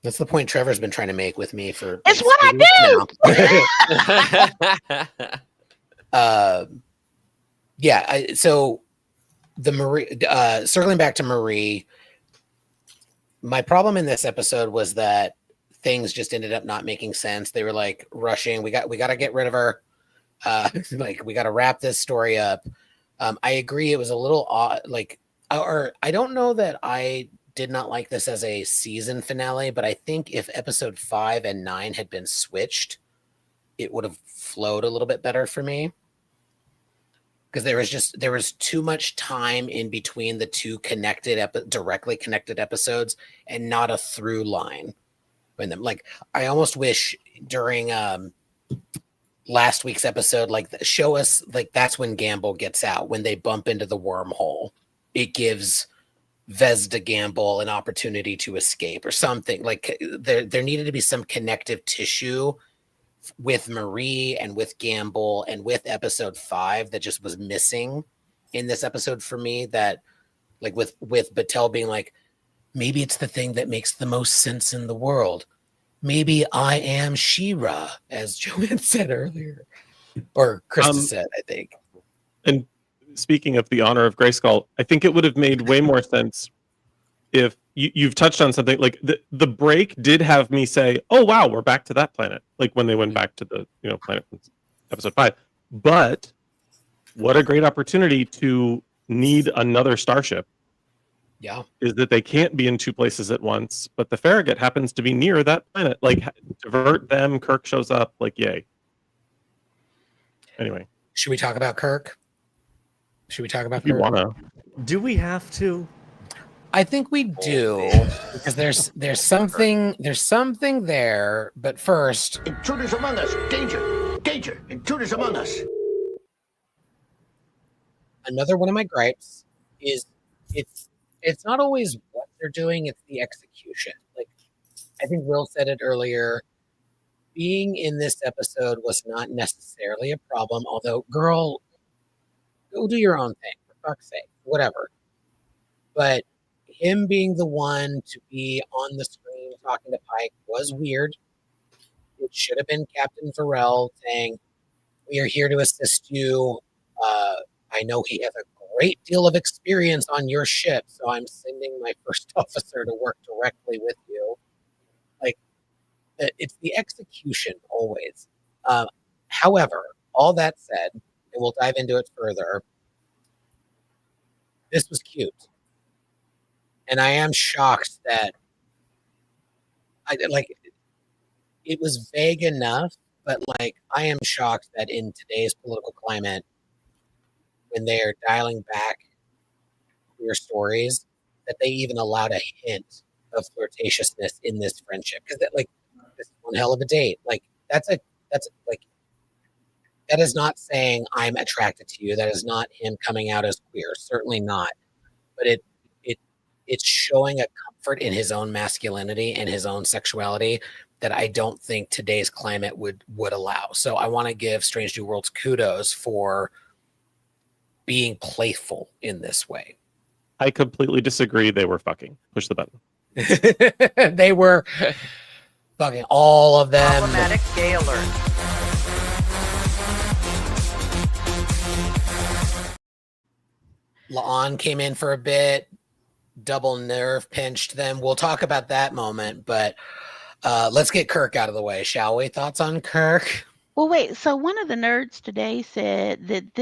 That's the point Trevor's been trying to make with me for. It's what I do. So the Marie, circling back to Marie, my problem in this episode was that things just ended up not making sense. They were like rushing. We got to get rid of her. Like, we got to wrap this story up. I agree. It was a little odd. Like, or I don't know that I did not like this as a season finale, but I think if episode 5 and 9 had been switched, it would have flowed a little bit better for me. Because there was too much time in between the two directly connected episodes, and not a through line in them. Like, I almost wish during last week's episode, like, show us, like, that's when Gamble gets out, when they bump into the wormhole. It gives Vesda Gamble an opportunity to escape or something. Like, there needed to be some connective tissue with Marie and with Gamble and with episode 5 that just was missing in this episode for me. That, like, with Battelle being like, maybe it's the thing that makes the most sense in the world. Maybe I am She-Ra, as Joanne said earlier, or Krista said, I think. And speaking of the honor of Grayskull, I think it would have made way more sense if you've touched on something like the break did have me say, oh wow, we're back to that planet, like when they went back to the planet from episode 5. But what a great opportunity to need another starship. Yeah, is that they can't be in two places at once, but the Farragut happens to be near that planet. Like, divert them, Kirk shows up, like, yay. Anyway, should we talk about Kirk? Should we talk about if you Kirk? wanna? Do we have to? I think we do because there's something there. But first, Intruders among us! Danger! Danger! Intruders among us! another one of my gripes is it's not always what they're doing; it's the execution. Like I think Will said it earlier. Being in this episode was not necessarily a problem. Although, girl, go do your own thing for fuck's sake, whatever. But him being the one to be on the screen talking to Pike was weird. It should have been Captain Farrell saying, "We are here to assist you. I know he has a great deal of experience on your ship, so I'm sending my first officer to work directly with you." Like, it's the execution always. However, all that said, and we'll dive into it further, this was cute. And I am shocked that it was vague enough, but like I am shocked that in today's political climate, when they are dialing back queer stories, that they even allowed a hint of flirtatiousness in this friendship. Because that, like, this is one hell of a date. Like that's like that is not saying I'm attracted to you. That is not him coming out as queer. Certainly not. But it's showing a comfort in his own masculinity and his own sexuality that I don't think today's climate would allow. So I want to give Strange New Worlds kudos for being playful in this way. I completely disagree. They were fucking. Push the button. They were fucking all of them. Problematic gay alert. La'an came in for a bit, double nerve pinched them. We'll talk about that moment, but let's get Kirk out of the way, shall we? Thoughts on Kirk? Well, wait. So one of the nerds today said that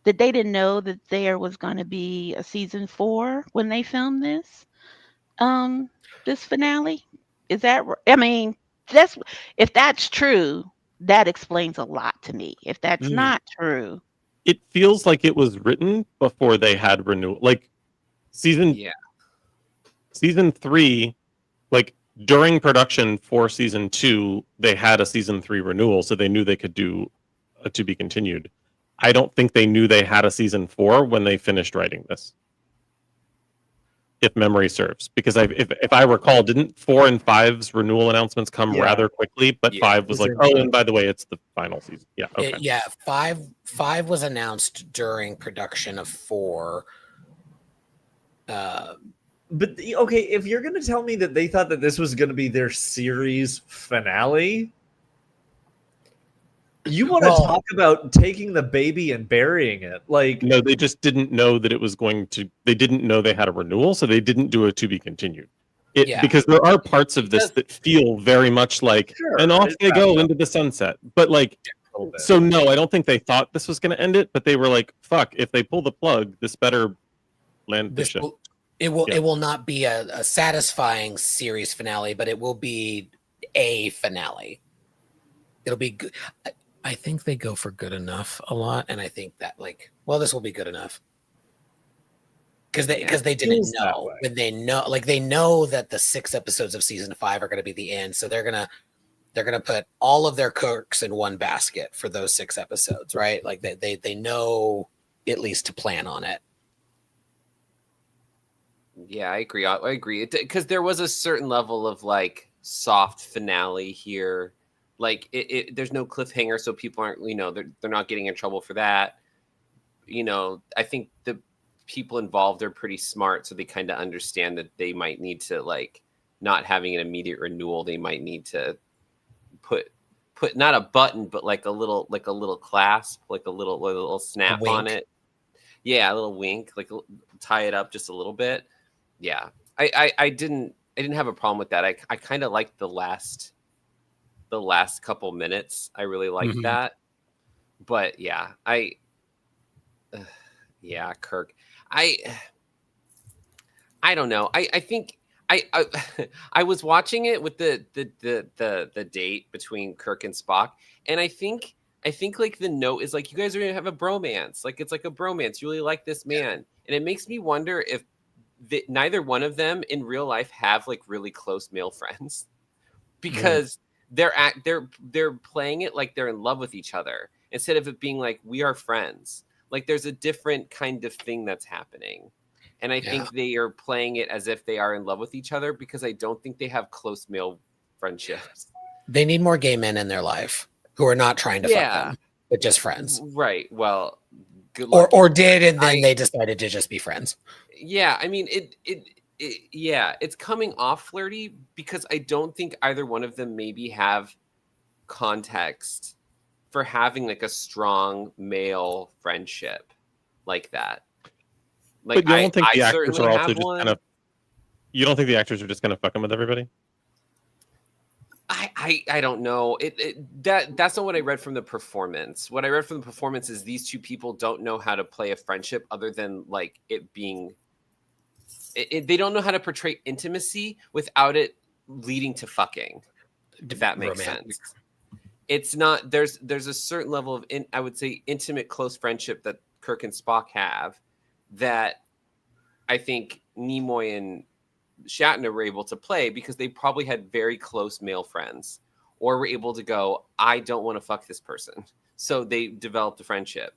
that they didn't know that there was going to be a season 4 when they filmed this finale. Is that? I mean, if that's true, that explains a lot to me. If that's not true, it feels like it was written before they had renewal. Like season 3, like during production for season 2, they had a season 3 renewal, so they knew they could do a to be continued. I don't think they knew they had a season 4 when they finished writing this, if memory serves. Because if I recall, didn't 4 and 5's renewal announcements come rather quickly? But 5 was like, oh, and by the way, it's the final season. Yeah, okay. 5 was announced during production of 4. But okay, if you're going to tell me that they thought that this was going to be their series finale, you want to talk about taking the baby and burying it? Like, no, they just didn't know that it was going to. They didn't know they had a renewal, so they didn't do a to be continued. Because there are parts of this that feel very much like, and off they go into the sunset. But like, so no, I don't think they thought this was going to end it, but they were like, fuck, if they pull the plug, this better land the ship. It will not be a satisfying series finale, but it will be a finale. It'll be good. I think they go for good enough a lot, and I think that this will be good enough because they didn't know when they know that the 6 episodes of season 5 are going to be the end, so they're gonna put all of their cooks in one basket for those 6 episodes, right? Like they know at least to plan on it. Yeah, I agree. Because there was a certain level of like soft finale here. Like there's no cliffhanger, so people aren't, they're not getting in trouble for that. I think the people involved are pretty smart, so they kind of understand that they might need to, like, not having an immediate renewal. They might need to put not a button, but like a little clasp, like a little snap on it. Yeah, a little wink, like tie it up just a little bit. Yeah, I didn't have a problem with that. I kind of liked the last couple minutes. I really liked that. But yeah, Kirk. I don't know. I think I was watching it with the date between Kirk and Spock, and I think I think like the note is like, you guys are gonna have a bromance. Like it's like a bromance. You really like this man, and it makes me wonder if neither one of them in real life have like really close male friends, because they're playing it like they're in love with each other instead of it being like we are friends. Like there's a different kind of thing that's happening, and I think they are playing it as if they are in love with each other because I don't think they have close male friendships. They need more gay men in their life who are not trying to fuck them, but just friends. Right. Well, good luck. Or did, and then they decided to just be friends. Yeah, I mean, it's coming off flirty because I don't think either one of them maybe have context for having like a strong male friendship like that. Like, but you don't think the actors are also just one. kind of? You don't think the actors are just kind of fucking with everybody? I don't know. That's not what I read from the performance. What I read from the performance is these two people don't know how to play a friendship other than like it being. They don't know how to portray intimacy without it leading to fucking. If that makes sense. It's not. There's a certain level of I would say intimate close friendship that Kirk and Spock have that I think Nimoy and Shatner were able to play because they probably had very close male friends or were able to go, I don't want to fuck this person. So they developed a friendship,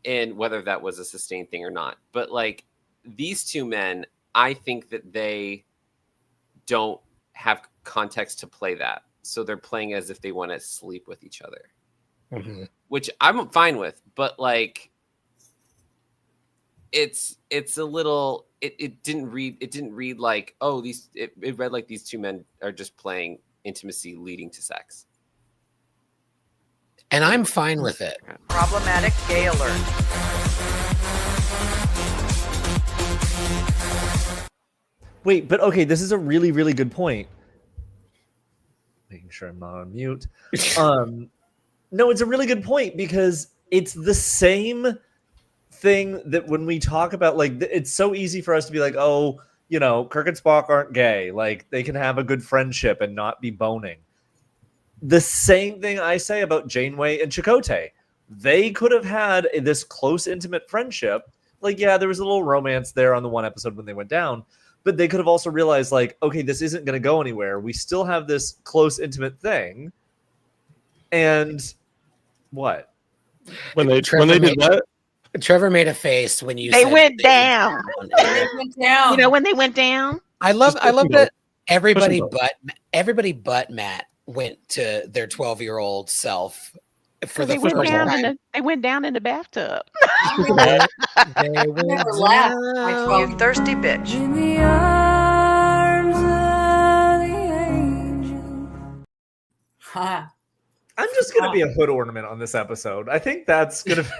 and whether that was a sustained thing or not. But like these two men, I think that they don't have context to play that. So they're playing as if they want to sleep with each other, which I'm fine with. But like, it's a little. It didn't read like, oh, it read like these two men are just playing intimacy leading to sex. And I'm fine with it. Problematic gay alert. Wait, but okay, this is a really, really good point. Making sure I'm not on mute. No, it's a really good point because it's the same thing that when we talk about, like, it's so easy for us to be like, oh, you know, Kirk and Spock aren't gay. Like, they can have a good friendship and not be boning. The same thing I say about Janeway and Chakotay. They could have had this close, intimate friendship. Like, yeah, there was a little romance there on the one episode when they went down. But they could have also realized, like, okay, this isn't going to go anywhere. We still have this close, intimate thing. And what? When they did what? Trevor made a face when you They said went down. They went down. You know, when they went down. I love that everybody but Matt went to their 12-year-old self for the first time. They went down in the bathtub. They never laughed. You thirsty bitch. In the arms of the angel. I'm just going to be a hood ornament on this episode. I think that's going to...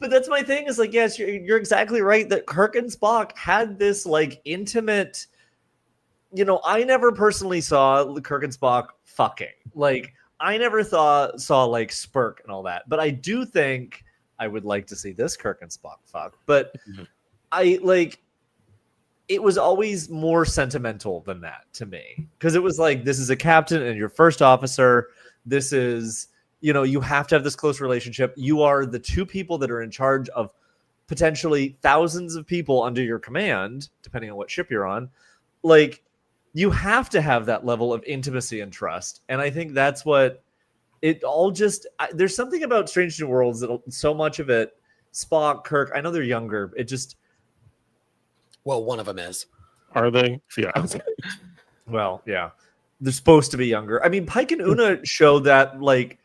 But that's my thing is like, yes, you're exactly right that Kirk and Spock had this like intimate, you know, I never personally saw Kirk and Spock fucking. Like, I never saw like Spirk and all that. But I do think I would like to see this Kirk and Spock fuck. But I like, it was always more sentimental than that to me. Because it was like, this is a captain and your first officer. This is... You know, you have to have this close relationship. You are the two people that are in charge of potentially thousands of people under your command, depending on what ship you're on. Like, you have to have that level of intimacy and trust. And I think that's what it all just... there's something about Strange New Worlds that so much of it, Spock, Kirk, I know they're younger. It just... Well, one of them is. Are they? Yeah. Well, yeah. They're supposed to be younger. I mean, Pike and Una show that, like...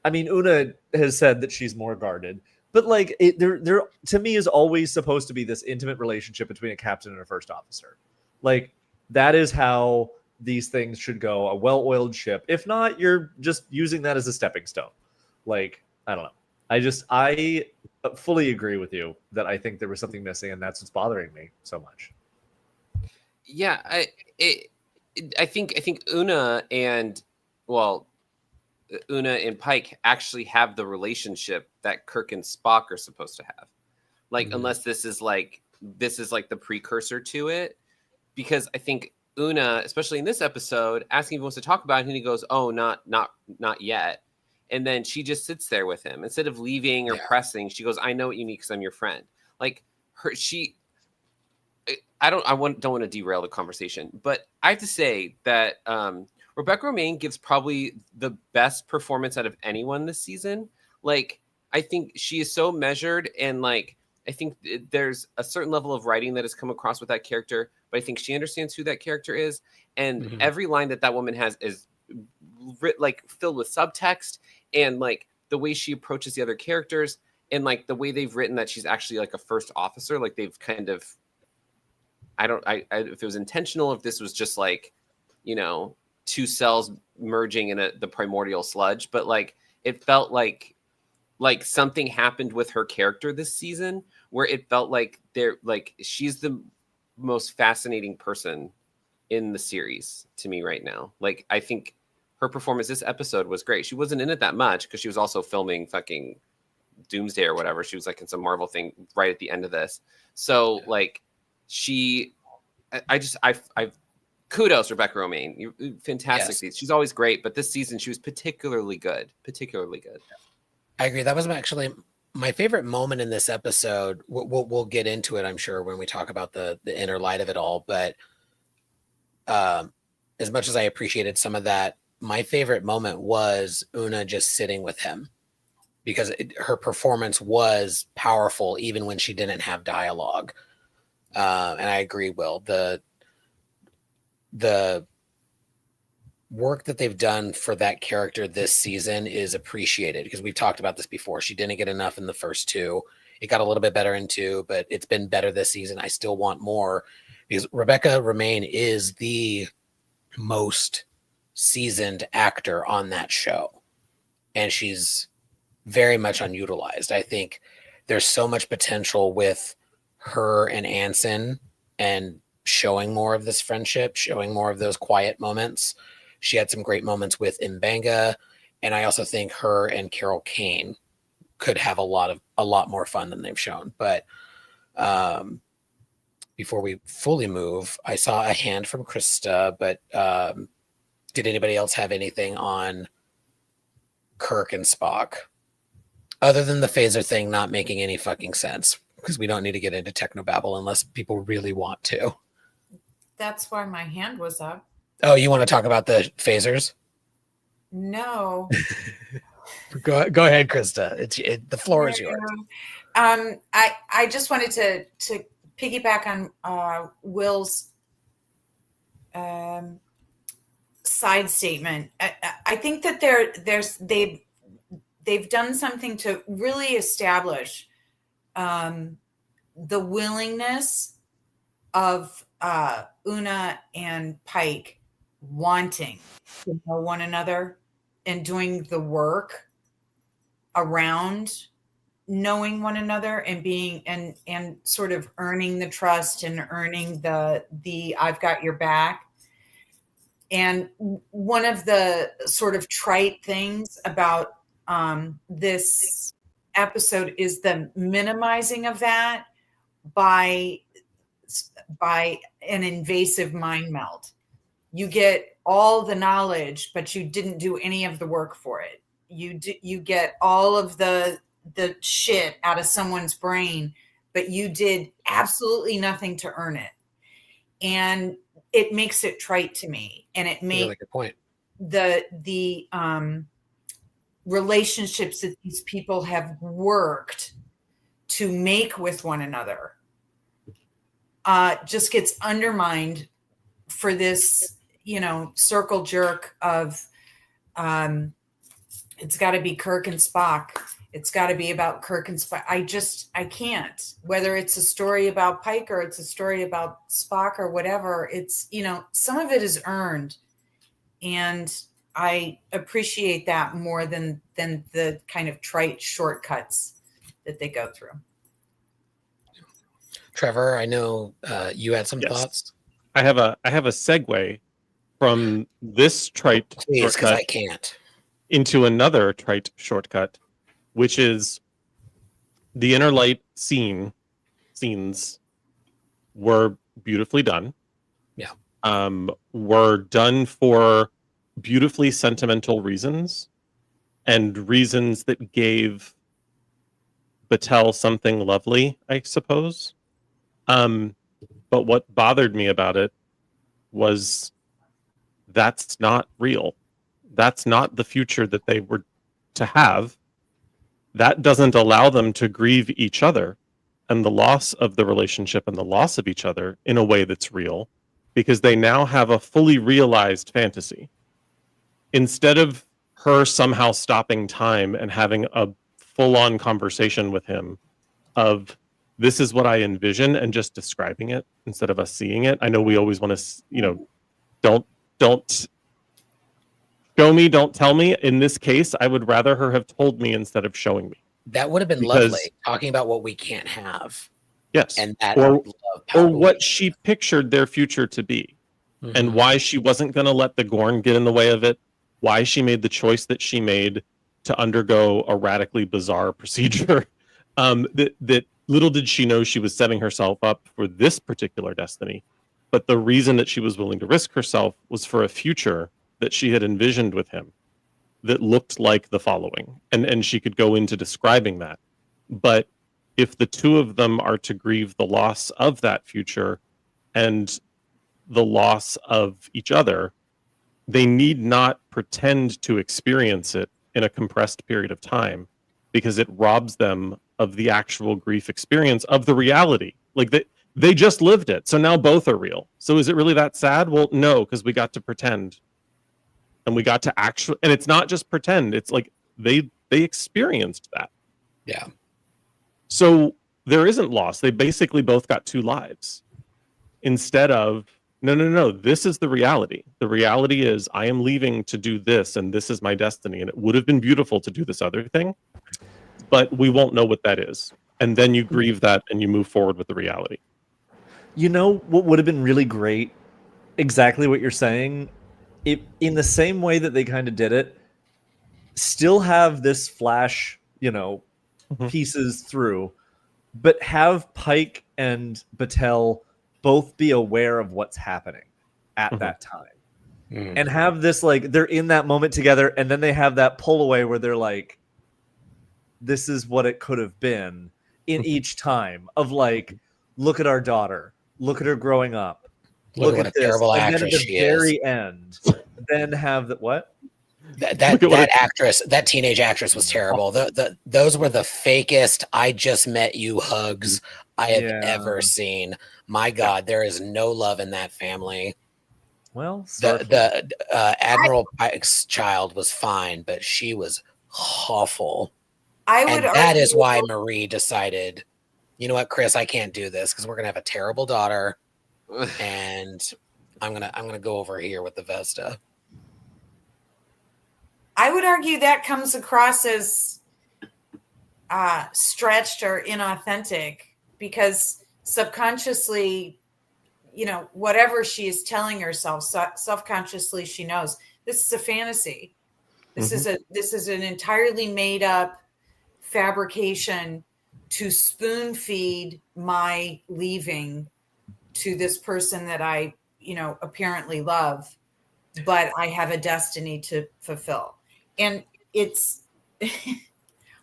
I mean, Una has said that she's more guarded, but like there to me is always supposed to be this intimate relationship between a captain and a first officer. Like that is how these things should go. A well-oiled ship. If not, you're just using that as a stepping stone. Like, I don't know. I fully agree with you that I think there was something missing, and that's what's bothering me so much. Yeah, I think Una and Una and Pike actually have the relationship that Kirk and Spock are supposed to have. Like, unless this is like the precursor to it, because I think Una, especially in this episode, asking if he wants to talk about it, and he goes, "Oh, not yet." And then she just sits there with him instead of leaving or pressing. She goes, "I know what you need because I'm your friend." Like her, don't want to derail the conversation, but I have to say that Rebecca Romaine gives probably the best performance out of anyone this season. Like, I think she is so measured, and like, I think there's a certain level of writing that has come across with that character, but I think she understands who that character is, and every line that woman has is like filled with subtext, and like the way she approaches the other characters, and like the way they've written that she's actually like a first officer. Like, they've kind of, I if it was intentional, if this was just like, you know, two cells merging in the primordial sludge, but like it felt like something happened with her character this season where it felt like she's the most fascinating person in the series to me right now. Like, I think her performance this episode was great. She wasn't in it that much because she was also filming fucking Doomsday or whatever. She was like in some Marvel thing right at the end of this. So like I kudos Rebecca Romaine. You're fantastic. Yes. She's always great, but this season she was particularly good. I agree. That was actually my favorite moment in this episode. We'll get into it, I'm sure, when we talk about the inner light of it all. But as much as I appreciated some of that, my favorite moment was Una just sitting with him, because her performance was powerful even when she didn't have dialogue. And I agree, Will. The work that they've done for that character this season is appreciated, because we've talked about this before. She didn't get enough in the first two. It got a little bit better in two, but it's been better this season. I still want more, because Rebecca Romaine is the most seasoned actor on that show, and she's very much unutilized. I think there's so much potential with her and Anson, and showing more of this friendship, showing more of those quiet moments. She had some great moments with Mbanga, and I also think her and Carol Kane could have a lot more fun than they've shown. But before we fully move, I saw a hand from Krista, but did anybody else have anything on Kirk and Spock, other than the phaser thing not making any fucking sense? Because we don't need to get into technobabble unless people really want to. That's why my hand was up. Oh, you want to talk about the phasers? No. Go ahead, Krista. The floor is yours. I just wanted to piggyback on Will's side statement. I think that they've done something to really establish the willingness of Una and Pike wanting to know one another and doing the work around knowing one another and being and sort of earning the trust and earning the I've got your back. And one of the sort of trite things about this episode is the minimizing of that by an invasive mind meld. You get all the knowledge, but you didn't do any of the work for it. You get all of the shit out of someone's brain, but you did absolutely nothing to earn it. And it makes it trite to me. And it makes really good point. The relationships that these people have worked to make with one another just gets undermined for this, circle jerk of it's got to be Kirk and Spock. It's got to be about Kirk and Spock. I can't. Whether it's a story about Pike or it's a story about Spock or whatever, it's, some of it is earned. And I appreciate that more than the kind of trite shortcuts that they go through. Trevor, I know you had some thoughts. I have a segue from this trite Please, because I can't, into another trite shortcut, which is the inner light scenes were beautifully done. Yeah. were done for beautifully sentimental reasons and reasons that gave Battelle something lovely, I suppose. But what bothered me about it was that's not real. That's not the future that they were to have. That doesn't allow them to grieve each other and the loss of the relationship and the loss of each other in a way that's real, because they now have a fully realized fantasy. Instead of her somehow stopping time and having a full-on conversation with him of, this is what I envision, and just describing it instead of us seeing it. I know we always want to, don't show me, don't tell me. In this case, I would rather her have told me instead of showing me. That would have been lovely, talking about what we can't have. Yes. And that or what she pictured their future to be, and why she wasn't going to let the Gorn get in the way of it, why she made the choice that she made to undergo a radically bizarre procedure. That little did she know she was setting herself up for this particular destiny. But the reason that she was willing to risk herself was for a future that she had envisioned with him that looked like the following. And she could go into describing that. But if the two of them are to grieve the loss of that future and the loss of each other, they need not pretend to experience it in a compressed period of time, because it robs them of the actual grief experience of the reality. Like they just lived it. So now both are real. So is it really that sad? Well, no, because we got to pretend. And we got to actually, and it's not just pretend. It's like they experienced that. Yeah. So there isn't loss. They basically both got two lives. Instead of, no, this is the reality. The reality is I am leaving to do this, and this is my destiny. And it would have been beautiful to do this other thing, but we won't know what that is. And then you grieve that and you move forward with the reality. You know what would have been really great? Exactly what you're saying. In the same way that they kind of did it, still have this flash, pieces through, but have Pike and Battelle both be aware of what's happening at that time. And have this, like, they're in that moment together, and then they have that pull away where they're like, this is what it could have been in each time of, like, look at our daughter, look at her growing up. Look at this, terrible and actress then at the very end, then have the what? That actress, that teenage actress was terrible. Those were the fakest "I just met you" hugs I have ever seen. My God, there is no love in that family. Well, the Admiral Pike's child was fine, but she was awful. And that is why Marie decided, you know what, Chris, I can't do this because we're gonna have a terrible daughter. And I'm gonna go over here with the Vesta. I would argue that comes across as stretched or inauthentic, because subconsciously, whatever she is telling herself, self-consciously she knows this is a fantasy. This is an entirely made up fabrication to spoon feed my leaving to this person that I, apparently love, but I have a destiny to fulfill. And it's,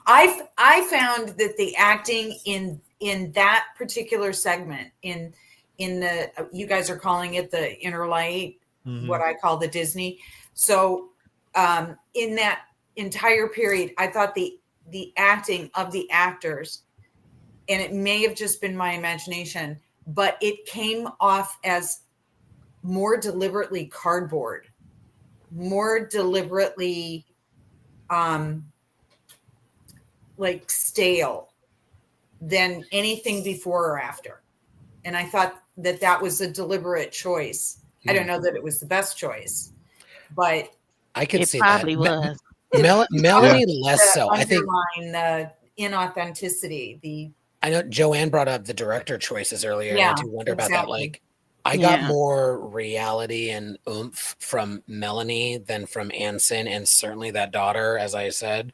I found that the acting in that particular segment, in the, you guys are calling it the inner light, what I call the Disney. So in that entire period, I thought the acting of the actors, and it may have just been my imagination, but it came off as more deliberately cardboard, more deliberately like stale than anything before or after. And I thought that was a deliberate choice. I don't know that it was the best choice, but I could see probably that. was. Melanie less so. I think the inauthenticity, I know Joanne brought up the director choices earlier. Yeah, and I do wonder about that. exactly. Like, I got more reality and oomph from Melanie than from Anson, and certainly that daughter, as I said.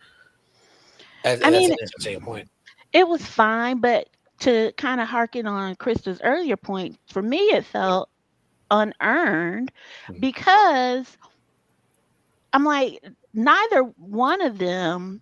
That's an interesting point. It was fine, but to kind of harken on Krista's earlier point, for me, it felt unearned because I'm like, neither one of them.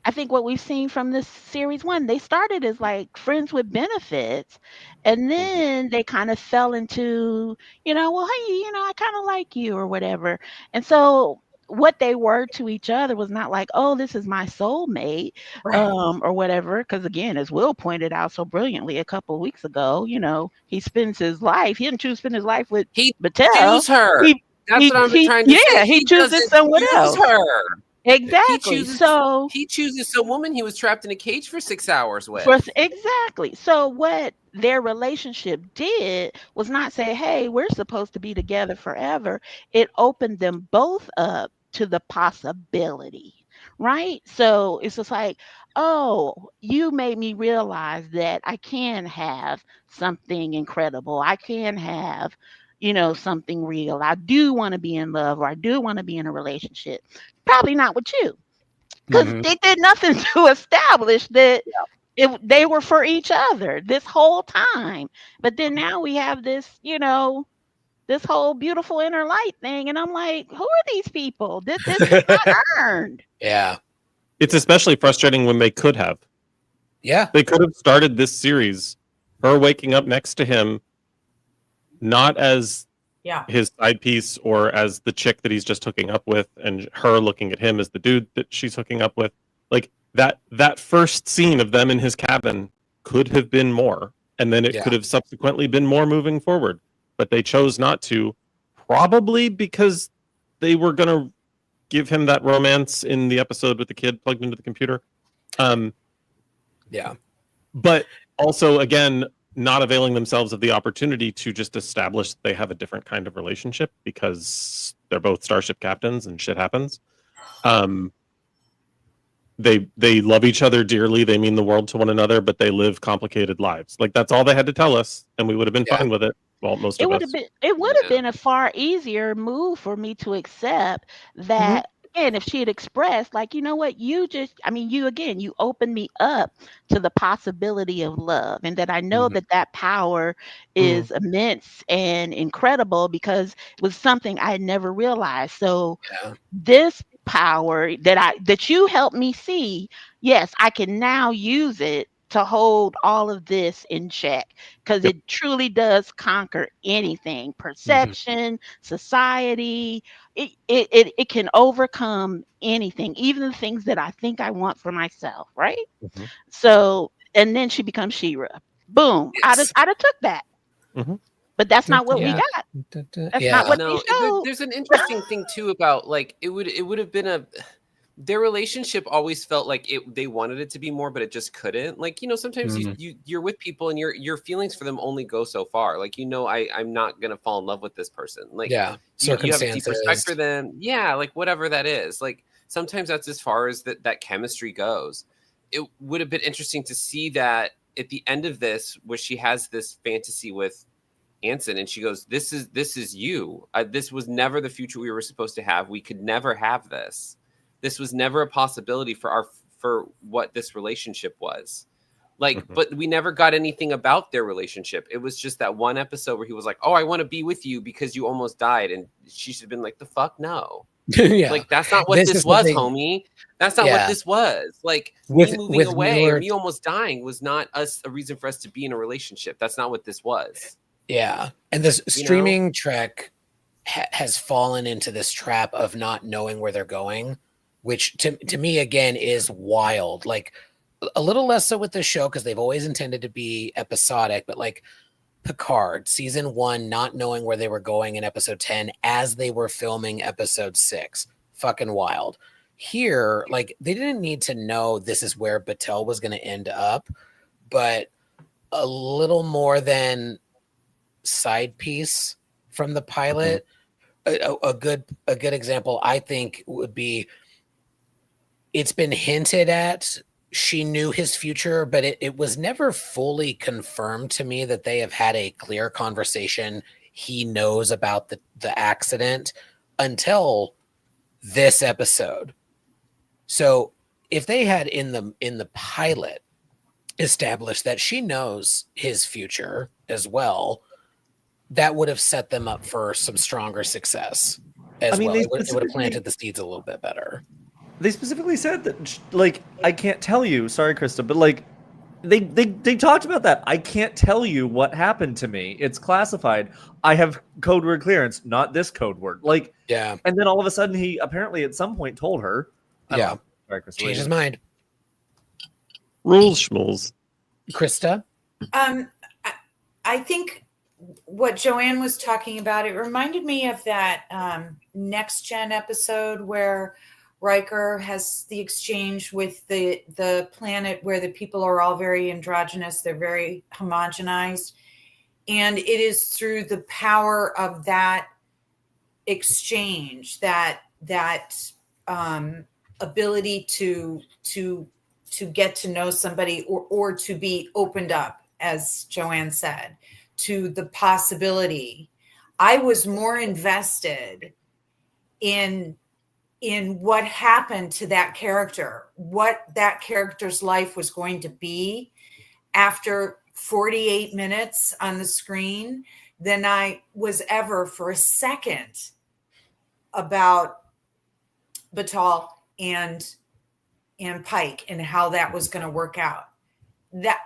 I think what we've seen from this series one, they started as like friends with benefits, and then they kind of fell into, well, hey, I kind of like you or whatever. And so what they were to each other was not like, oh, this is my soulmate, Right. or whatever. Because again, as Will pointed out so brilliantly a couple of weeks ago, he spends his life. He didn't choose to spend his life with He Mattel. choose her. He That's what I'm trying to say. he He chooses doesn't someone choose else. her. Exactly. So He chooses some woman he was trapped in a cage for 6 hours with. exactly. So what their relationship did was not say, "Hey, we're supposed to be together forever." It opened them both up to the possibility, right? So it's just like, "Oh, you made me realize that I can have something incredible. I can have, something real. I do want to be in love, or I do want to be in a relationship. Probably not with you." Because they did nothing to establish that they were for each other this whole time. But then now we have this, this whole beautiful inner light thing. And I'm like, who are these people? This was not earned. Yeah. It's especially frustrating when they could have. Yeah. They could have started this series, her waking up next to him, not as his side piece or as the chick that he's just hooking up with, and her looking at him as the dude that she's hooking up with. Like that first scene of them in his cabin could have been more, and then it could have subsequently been more moving forward. But they chose not to, probably because they were going to give him that romance in the episode with the kid plugged into the computer. Yeah. But also, again, not availing themselves of the opportunity to just establish they have a different kind of relationship because they're both starship captains and shit happens. They love each other dearly. They mean the world to one another, but they live complicated lives. Like, that's all they had to tell us, and we would have been fine with it. Well, most of us. It would have been a far easier move for me to accept that. Again, if she had expressed, like, you know what, you opened me up to the possibility of love, and that I know that power is immense and incredible because it was something I had never realized. So this power that you helped me see, yes, I can now use it to hold all of this in check, because it truly does conquer anything, perception, society. It can overcome anything, even the things that I think I want for myself, right? So, and then she becomes She-Ra. Boom. I'd have took that. But that's not what we got. That's not what they showed. There's an interesting thing too about, like, it would have been their relationship always felt like they wanted it to be more, but it just couldn't. Like, sometimes you're with people and your feelings for them only go so far. Like, I'm not gonna fall in love with this person. Like, you have a deep respect for them. Yeah, like whatever that is. Like, sometimes that's as far as that chemistry goes. It would have been interesting to see that at the end of this, where she has this fantasy with Anson, and she goes, this is you. This was never the future we were supposed to have. We could never have this. This was never a possibility for what this relationship was. Like, but we never got anything about their relationship. It was just that one episode where he was like, "Oh, I want to be with you because you almost died," and she should have been like, "The fuck no." Like, that's not what this was, homie. That's not what this was. Like, me moving away or me almost dying was not a reason for us to be in a relationship. That's not what this was. Yeah. And this streaming trek has fallen into this trap of not knowing where they're going, which to me, again, is wild. Like, a little less so with this show because they've always intended to be episodic, but like Picard, season 1, not knowing where they were going in episode 10 as they were filming episode 6. Fucking wild. Here, like, they didn't need to know this is where Battelle was going to end up, but a little more than side piece from the pilot. A good example, I think, would be, it's been hinted at she knew his future, but it was never fully confirmed to me that they have had a clear conversation. He knows about the accident until this episode. So if they had in the pilot established that she knows his future as well, that would have set them up for some stronger success as well. It would have planted the seeds a little bit better. They specifically said that, like, I can't tell you. Sorry, Krista, but like, they talked about that. I can't tell you what happened to me. It's classified. I have code word clearance, not this code word. Like, yeah. And then all of a sudden, he apparently at some point told her. Yeah. Sorry, Krista. Changed his mind. Rules schmools. Krista? I think what Joanne was talking about, it reminded me of that Next Gen episode where Riker has the exchange with the planet where the people are all very androgynous. They're very homogenized. And it is through the power of that exchange, that ability to get to know somebody or to be opened up, as Joanne said, to the possibility. I was more invested in what happened to that character, what that character's life was going to be after 48 minutes on the screen than I was ever for a second about Batal and Pike and how that was going to work out. That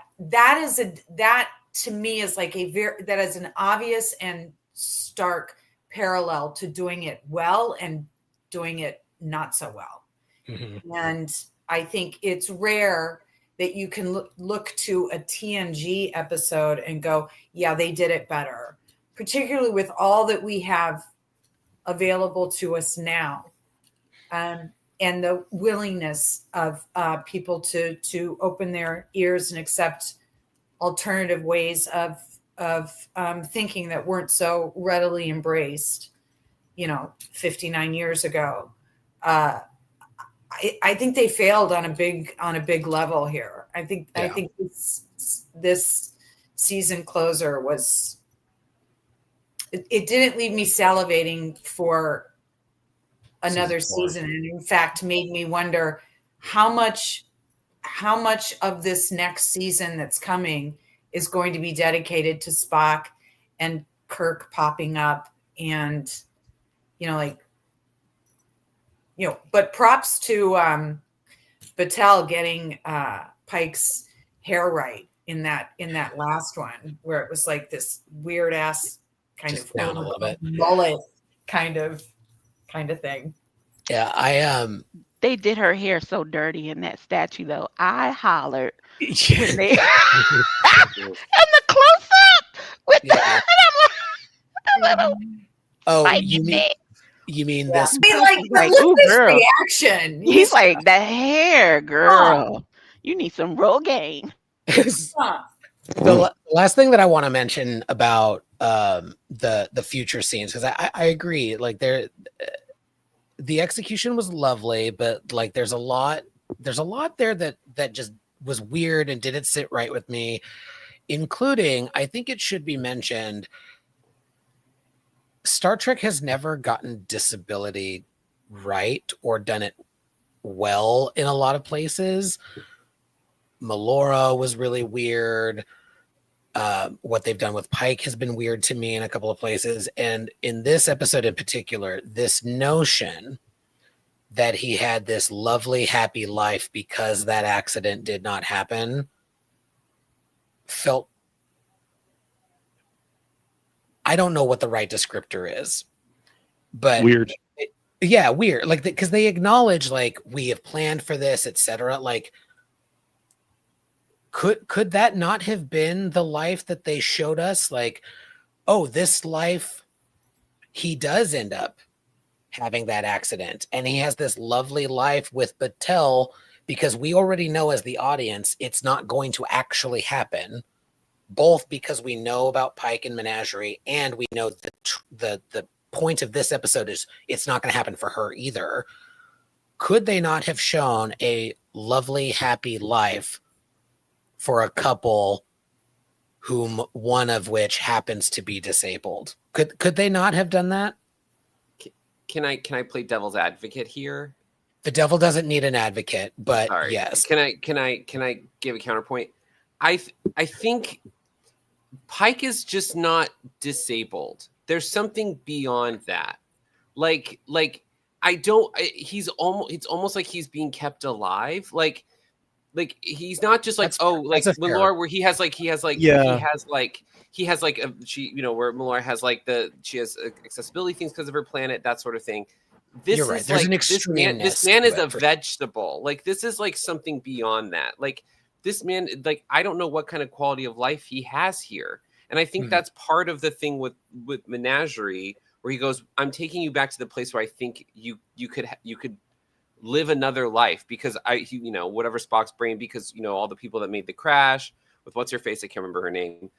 to me is like that is an obvious and stark parallel to doing it well and doing it not so well. Mm-hmm. And I think it's rare that you can look to a TNG episode and go, yeah, they did it better, particularly with all that we have available to us now. And the willingness of people to open their ears and accept alternative ways of thinking that weren't so readily embraced, 59 years ago. I think they failed on a big level here. I think this season closer was. It didn't leave me salivating for another season, and in fact made me wonder how much of this next season that's coming is going to be dedicated to Spock and Kirk popping up, and but props to Batel getting Pike's hair right in that last one, where it was like this weird ass kind just of down a little bit mullet kind of thing. Yeah, they did her hair so dirty in that statue though. I hollered when they and the close up with that, and I'm like, the little you mean this? Be like ooh, girl. Reaction. He's like, the hair, girl. You need some Rogaine. The last thing that I want to mention about the future scenes, because I agree, like the execution was lovely, but like there's a lot there that just was weird and didn't sit right with me, including, I think it should be mentioned, Star Trek has never gotten disability right or done it well in a lot of places. Melora was really weird. What they've done with Pike has been weird to me in a couple of places. And in this episode in particular, this notion that he had this lovely, happy life because that accident did not happen felt, I don't know what the right descriptor is, but weird. Weird. Like, because they acknowledge, like, we have planned for this, etc. Like, could that not have been the life that they showed us? Like, oh, this life, he does end up having that accident, and he has this lovely life with Batel, because we already know as the audience it's not going to actually happen, both because we know about Pike and Menagerie, and we know the point of this episode is it's not going to happen for her either. Could they not have shown a lovely, happy life for a couple whom one of which happens to be disabled? Could they not have done that? Can I play devil's advocate here? The devil doesn't need an advocate, but Sorry. yes. Can I give a counterpoint? I think Pike is just not disabled. There's something beyond that. Like it's almost like he's being kept alive. Like he's not just like, like Melora, where he has like where Melora has like she has accessibility things because of her planet, that sort of thing. You're right. There's an extreme. This man is a vegetable. Like, this is like something beyond that. Like, this man, like, I don't know what kind of quality of life he has here. And I think that's part of the thing with Menagerie, where he goes, I'm taking you back to the place where I think you could live another life, because whatever Spock's brain, because all the people that made the crash with what's her face, I can't remember her name.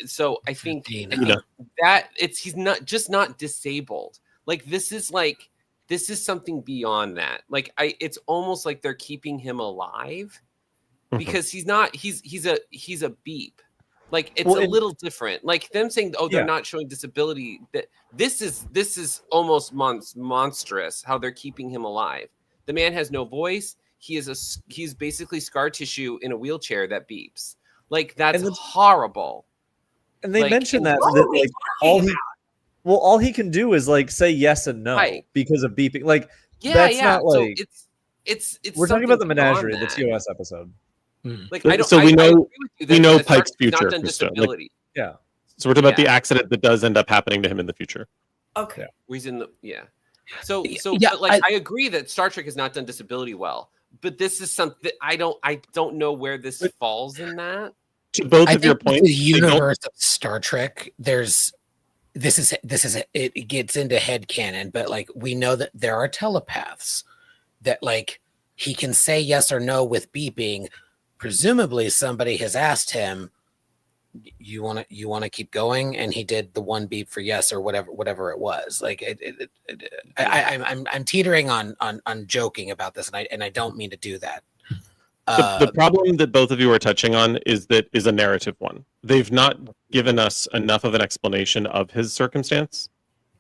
So I think that he's not disabled. Like, this is something beyond that. Like, it's almost like they're keeping him alive, because he's a beep. Like, it's a little different. Like, them saying, they're not showing disability. That this is almost monstrous how they're keeping him alive. The man has no voice. He's basically scar tissue in a wheelchair that beeps. Like, that's horrible. And they mentioned that like all he can do is like say yes and no because of beeping. Like, that's not like, so it's we're talking about the Menagerie, the TOS episode. Like, we know Pike's future. Not done disability. So we're talking about the accident that does end up happening to him in the future. Okay. He's in the but like, I agree that Star Trek has not done disability well, but this is something I don't know where this falls in that. To both of your points, the universe of Star Trek, this is it gets into headcanon, but like, we know that there are telepaths that like he can say yes or no with beeping. Presumably somebody has asked him, you want to keep going, and he did the one beep for yes or whatever it was. Like, I'm teetering on joking about this, and I don't mean to do that. The problem that both of you are touching on is a narrative one. They've not given us enough of an explanation of his circumstance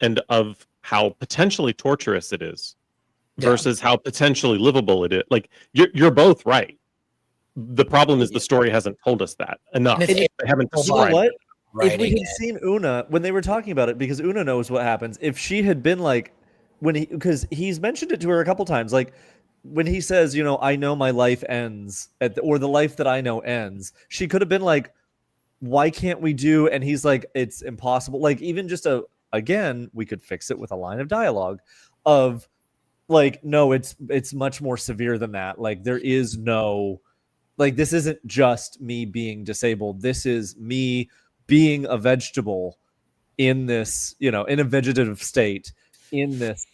and of how potentially torturous it is versus how potentially livable it is. Like, you're both right. The problem is the story hasn't told us that enough. They haven't described it. If we had seen Una when they were talking about it, because Una knows what happens. If she had been like, because he's mentioned it to her a couple times, like when he says, I know my life ends or the life that I know ends, she could have been like, why can't we do? And he's like, it's impossible. Like, even just again, we could fix it with a line of dialogue of like, no, it's much more severe than that. Like, there is no, like, this isn't just me being disabled. This is me being a vegetable in this, in a vegetative state, in this,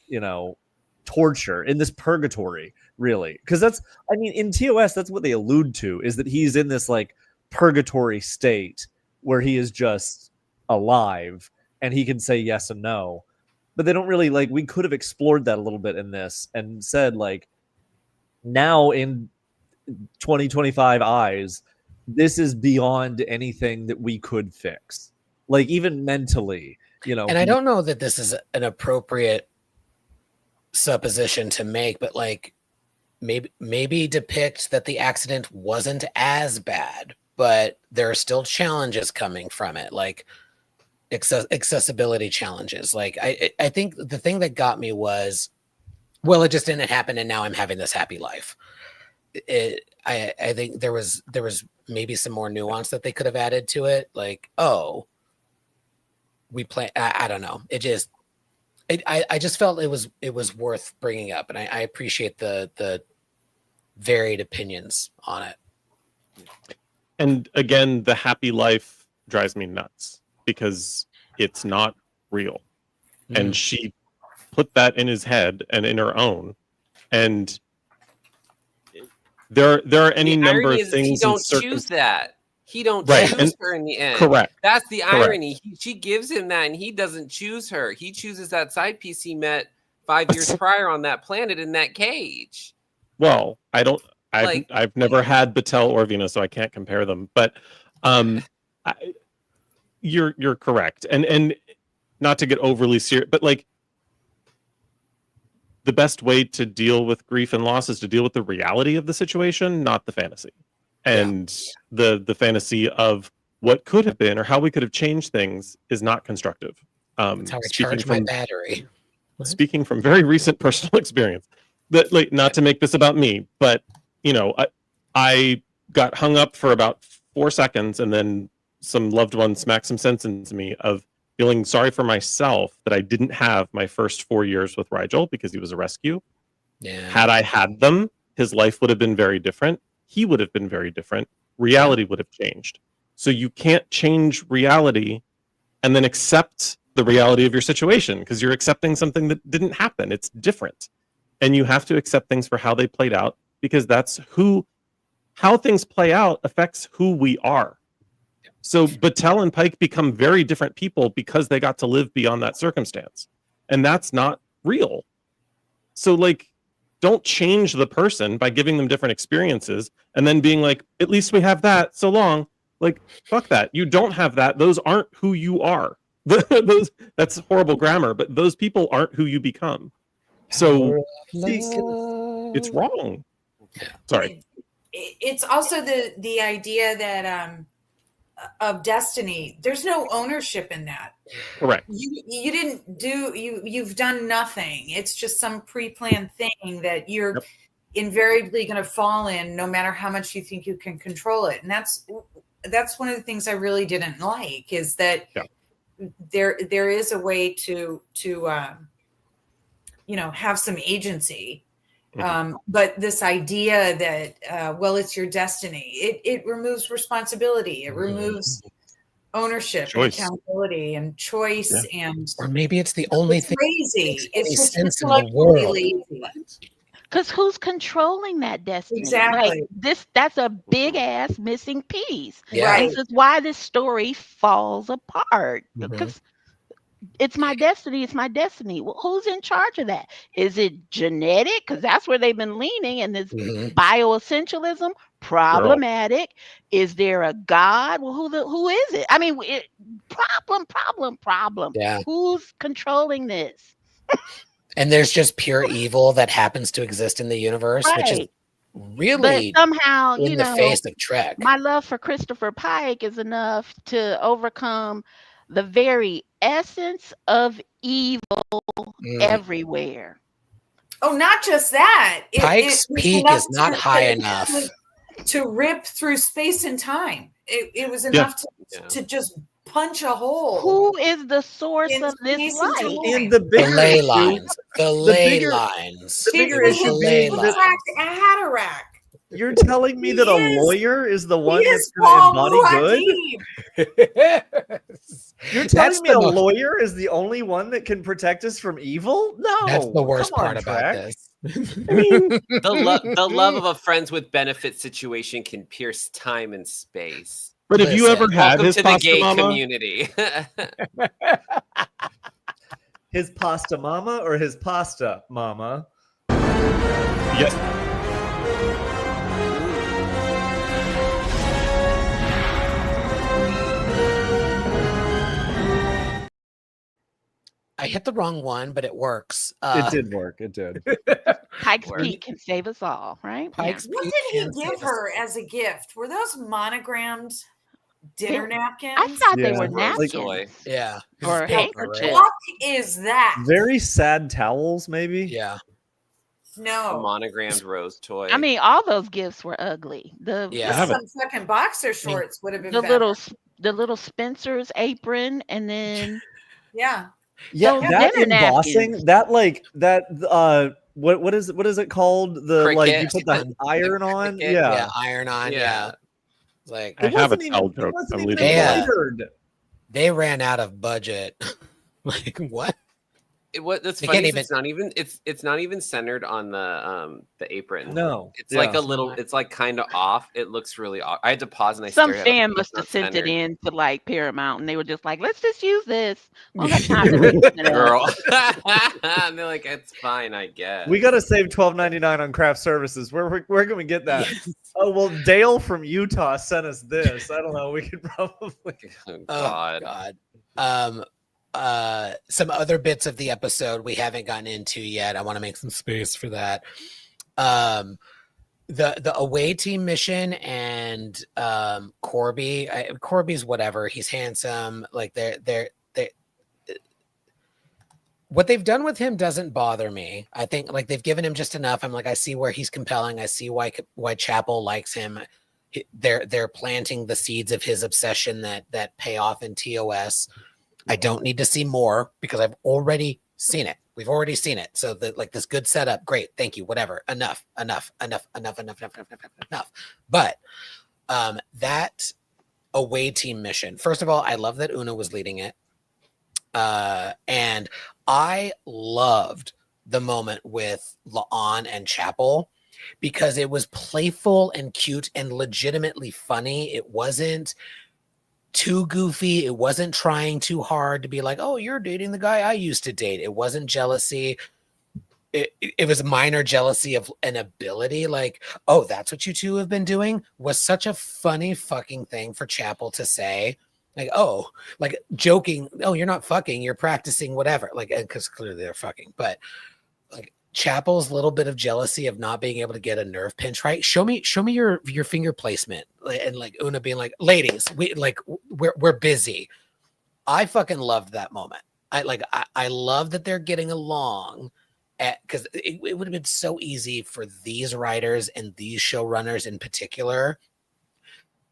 torture, in this purgatory, really. Because in TOS, that's what they allude to, is that he's in this like purgatory state where he is just alive and he can say yes and no. But they don't really, like, we could have explored that a little bit in this and said, like, now in 2025 eyes, this is beyond anything that we could fix, like, even mentally, And I don't know that this is an appropriate supposition to make, but like, maybe depict that the accident wasn't as bad, but there are still challenges coming from it, like accessibility challenges. Like, I think the thing that got me was, well, it just didn't happen, and now I'm having this happy life. I think there was maybe some more nuance that they could have added to it. Like, we play. I don't know. I just felt it was worth bringing up, and I appreciate the varied opinions on it. And again, the happy life drives me nuts because it's not real, and she put that in his head and in her own, and there are any number of things. He don't choose that. He don't choose her in the end. Correct. That's the irony. She gives him that, and he doesn't choose her. He chooses that side piece he met 5 years prior on that planet in that cage. Well, I've never had Batel or Venus, so I can't compare them. But you're correct, and not to get overly serious, but like, the best way to deal with grief and loss is to deal with the reality of the situation, not the fantasy. And the fantasy of what could have been or how we could have changed things is not constructive. That's how I charge my battery. Speaking from very recent personal experience, that like not to make this about me, but you know, I got hung up for about 4 seconds, and then some loved one smacked some sense into me of feeling sorry for myself that I didn't have my first 4 years with Rigel because he was a rescue. Yeah. Had I had them, his life would have been very different. He would have been very different. Reality would have changed. So you can't change reality and then accept the reality of your situation because you're accepting something that didn't happen. It's different. And you have to accept things for how they played out because that's how things play out affects who we are. So Battelle and Pike become very different people because they got to live beyond that circumstance. And that's not real. So like, don't change the person by giving them different experiences and then being like, at least we have that, so long. Like, fuck that. You don't have that. Those aren't who you are. That's horrible grammar, but those people aren't who you become. So it's wrong. Sorry. It's also the idea that of destiny. There's no ownership in that. Correct. You didn't do you've done nothing. It's just some pre-planned thing that you're invariably going to fall in, no matter how much you think you can control it. And that's one of the things I really didn't like is that there is a way to have some agency. But this idea that well, it's your destiny, it removes responsibility, it removes ownership and accountability and choice, and or maybe it's the only thing crazy. It's just sense in the world. Because who's controlling that destiny? Exactly. Like that's a big ass missing piece. Yeah. Right. This is why this story falls apart. Because it's my destiny. It's my destiny. Well, who's in charge of that? Is it genetic? Because that's where they've been leaning. And this bioessentialism, problematic. Is there a God? Well, who is it? I mean, problem. Yeah. Who's controlling this? And there's just pure evil that happens to exist in the universe, which is really but somehow, in the face of Trek. My love for Christopher Pike is enough to overcome the very essence of evil everywhere. Oh, not just that. Pike's peak is not high enough to rip through space and time. It was enough to just punch a hole. Who is the source of this light? And the ley lines. The ley lines. The bigger issue being that Hatterack. You're telling me that a lawyer is the one that's going to embody good? You're telling me a lawyer is the only one that can protect us from evil? No. That's the worst part about this. I mean, the love of a friends with benefits situation can pierce time and space. But have you ever had Welcome his to the pasta gay mama? community? His pasta mama or his pasta mama? Yes. I hit the wrong one, but it works. It did work. It did. Pike's Peak can save us all, right? Pike's What Peak did he can give save her as a gift? Were those monogrammed dinner napkins? I thought they were Like- napkins. Yeah. Or handkerchiefs. What is that? Very sad towels, maybe? Yeah. A No. monogrammed rose toy. I mean, all those gifts were ugly. Some fucking boxer shorts would have been better. The little Spencer's apron, and then Yeah. Yeah, those that dinner embossing, napkins. what is it called? The like you Cricket. put the iron on? cricket, Yeah. Iron on. Yeah. It's like I have a wasn't towel even- it joke. wasn't I'm even leaving it alone. embroidered. they ran out of budget. Like what? That's They funny. can't It's not even centered on the apron. No. It's like a little. It's like kind of off. It looks really off. I had to pause and I Some stared at it. fan It's must not have sent it centered. in to like Paramount, and they were just like, "Let's just use this." Well, that's not the Girl. And they're like, it's fine, I guess. We gotta save $12.99 on craft services. Where can we get that? Oh well, Dale from Utah sent us this. I don't know. We could probably. Oh, Oh God. Some other bits of the episode we haven't gotten into yet. I want to make some space for that. the away team mission and Corby's whatever. He's handsome. Like they're what they've done with him doesn't bother me. I think like they've given him just enough. I'm like, I see where he's compelling. I see why Chapel likes him. They're planting the seeds of his obsession that pay off in TOS. I don't need to see more because I've already seen it. We've already seen it. So like this good setup, great, thank you, whatever. Enough. But that away team mission. First of all, I love that Una was leading it. And I loved the moment with La'an and Chapel because it was playful and cute and legitimately funny. It wasn't too goofy. It wasn't trying too hard to be like, oh, you're dating the guy I used to date. It wasn't jealousy. It was minor jealousy of an ability. Like, oh, that's what you two have been doing, was such a funny fucking thing for Chapel to say. Like, oh, like joking, oh, you're not fucking, you're practicing whatever. Like, because clearly they're fucking. But like Chapel's little bit of jealousy of not being able to get a nerve pinch right. Show me your finger placement. And like Una being like, ladies, we're busy. I fucking loved that moment. I love that they're getting along, because it would have been so easy for these writers and these showrunners in particular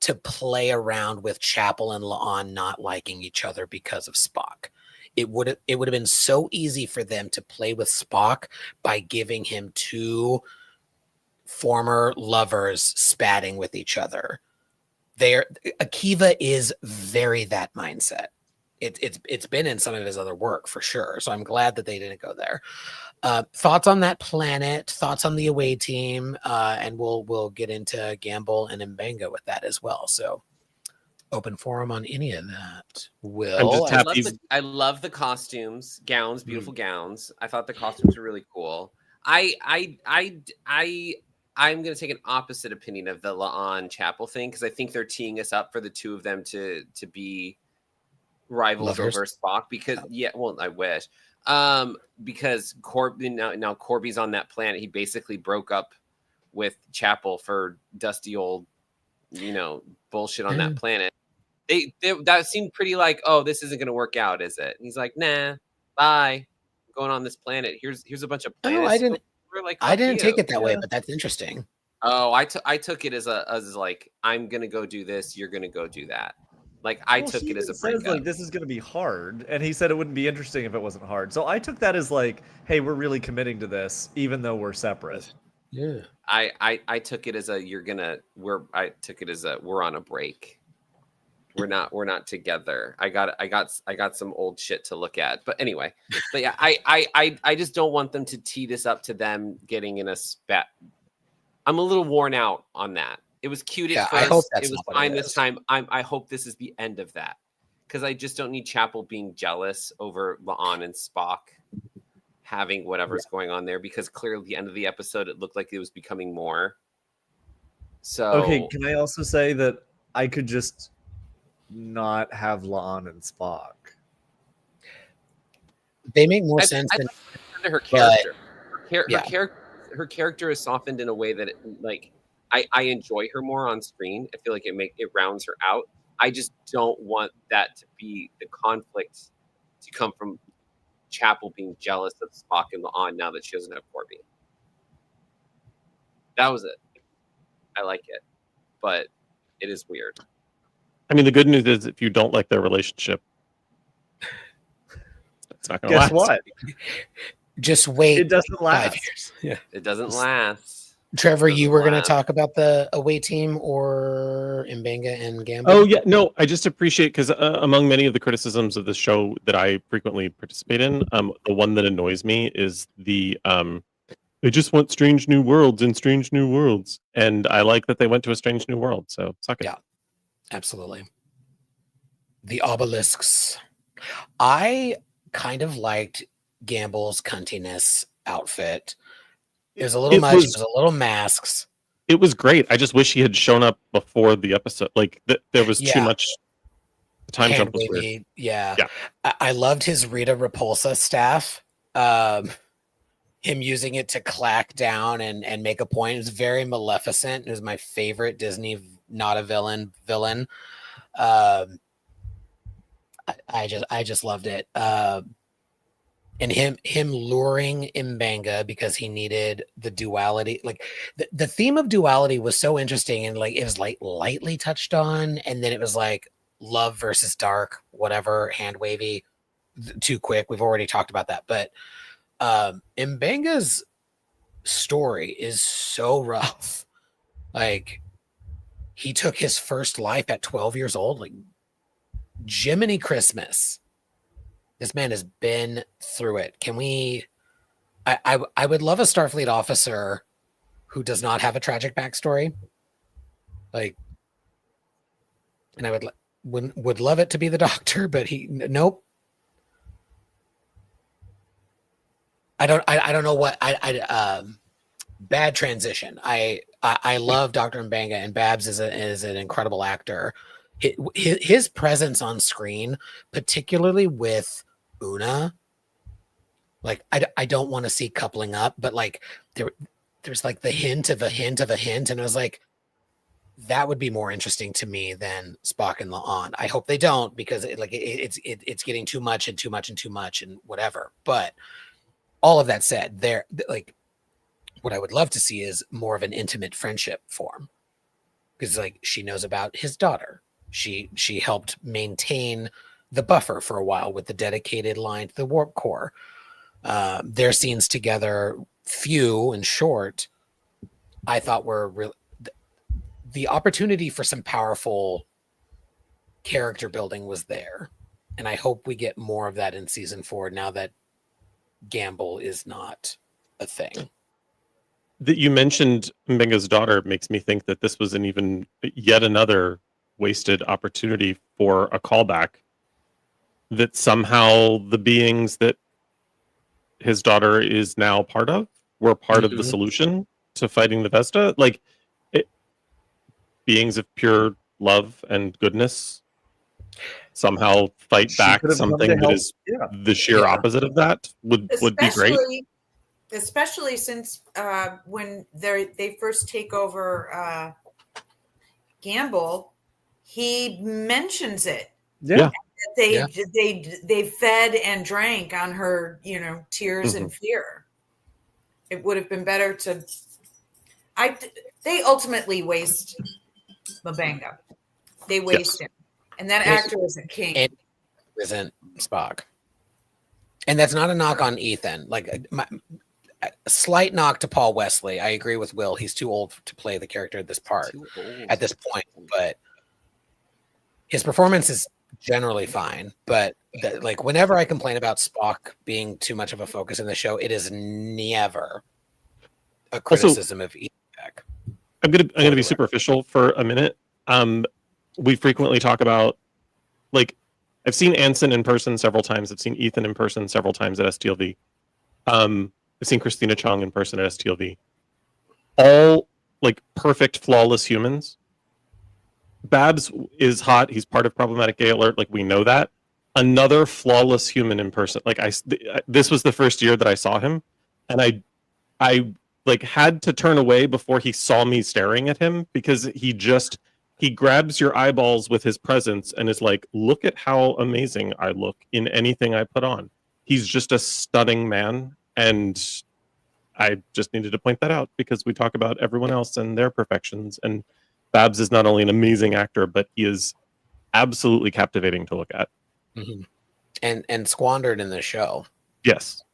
to play around with Chapel and La'an not liking each other because of Spock. It would have been so easy for them to play with Spock by giving him two former lovers spatting with each other. Akiva is very that mindset. It's been in some of his other work for sure. So I'm glad that they didn't go there. Thoughts on that planet, thoughts on the away team, and we'll get into Gamble and Mbenga with that as well. So open forum on any of that. I love the costumes, gowns, beautiful gowns. I thought the costumes were really cool. I'm gonna take an opposite opinion of the La'an Chapel thing, because I think they're teeing us up for the two of them to be rivals over Spock. Because I wish. Because now Corby's on that planet. He basically broke up with Chapel for dusty old, bullshit on that planet. That seemed pretty like, oh, this isn't going to work out, is it? And he's like, nah, bye. I'm going on this planet. Here's a bunch of planets. I didn't take it that way, but that's interesting. Oh, I took it as like, I'm going to go do this. You're going to go do that. Like, I took it as a breakup. Like, this is going to be hard, and he said it wouldn't be interesting if it wasn't hard. So I took that as like, hey, we're really committing to this, even though we're separate. Yeah. I took it as we're on a break. We're not together. I got some old shit to look at. But anyway, yeah, I just don't want them to tee this up to them getting in a spat. I'm a little worn out on that. It was cute at first. I hope that's it was fine this time. I hope this is the end of that, because I just don't need Chapel being jealous over La'an and Spock having whatever's going on there, because clearly at the end of the episode it looked like it was becoming more. So okay, can I also say that I could just not have La'an and Spock? They make more sense than her character. Her character is softened in a way that I enjoy her more on screen. I feel like it rounds her out. I just don't want that to be the conflict to come from Chapel being jealous of Spock and La'an now that she doesn't have Corby. That was it. I like it, but it is weird. I mean, the good news is if you don't like their relationship, it's not going to last. Guess what? Just wait. It doesn't last. 5 years. Yeah, it doesn't last. Trevor, you were going to talk about the away team or Mbenga and Gamble? Oh, yeah. No, I just appreciate, because among many of the criticisms of this show that I frequently participate in, the one that annoys me is they just want strange new worlds and strange new worlds. And I like that they went to a strange new world. So suck it. Yeah, absolutely. The obelisks. I kind of liked Gamble's cuntiness outfit. It was a little much. It was a little masks. It was great. I just wish he had shown up before the episode. Like there was too much. The time jump was weird. Yeah. I loved his Rita Repulsa staff. him using it to clack down and make a point. It was very Maleficent. It was my favorite Disney not a villain. I just loved it. And him luring Mbanga because he needed the duality. Like the theme of duality was so interesting, and like it was like lightly touched on, and then it was like love versus dark, whatever, hand wavy, too quick. We've already talked about that, but Mbanga's story is so rough. Like he took his first life at 12 years old. Like Jiminy Christmas. This man has been through it. Can we? I would love a Starfleet officer who does not have a tragic backstory. Like, and I would love it to be the Doctor, but nope. I don't know what bad transition. I love Dr. Mbanga, and Babs is an incredible actor. His presence on screen, particularly with Una, like I don't want to see coupling up, but like there's like the hint of a hint of a hint, and I was like, that would be more interesting to me than Spock and La'an. I hope they don't, because it's getting too much and too much and too much and whatever. But all of that said, there, like, what I would love to see is more of an intimate friendship form, because like she knows about his daughter. She helped maintain the buffer for a while with the dedicated line to the warp core. Their scenes together, few and short, I thought were the opportunity for some powerful character building was there. And I hope we get more of that in season 4 now that Gamble is not a thing. That you mentioned Mbenga's daughter makes me think that this was yet another wasted opportunity for a callback, that somehow the beings that his daughter is now part of were part of the solution to fighting the Vesta. Like, beings of pure love and goodness somehow fight back something that is the sheer opposite of that would be great. Especially since when they first take over Gamble, he mentions it. Yeah. They fed and drank on her, tears and fear. It would have been better to. They ultimately waste Mbanga. They waste him, and that actor is a king. It isn't Spock, and that's not a knock on Ethan. Like a slight knock to Paul Wesley. I agree with Will. He's too old to play the character at this point, but his performance is generally fine. But like whenever I complain about Spock being too much of a focus in the show, it is never a criticism of Ethan Peck. I'm gonna be superficial for a minute. We frequently talk about, like, I've seen Anson in person several times. I've seen Ethan in person several times at STLV. I've seen Christina Chong in person at STLV. All like perfect, flawless humans. Babs is hot. He's part of Problematic Gay Alert. Like, we know that. Another flawless human in person. Like, this was the first year that I saw him, and I like had to turn away before he saw me staring at him, because he grabs your eyeballs with his presence and is like, look at how amazing I look in anything I put on. He's just a stunning man, and I just needed to point that out because we talk about everyone else and their perfections, and Babs is not only an amazing actor, but he is absolutely captivating to look at. And squandered in the show. Yes.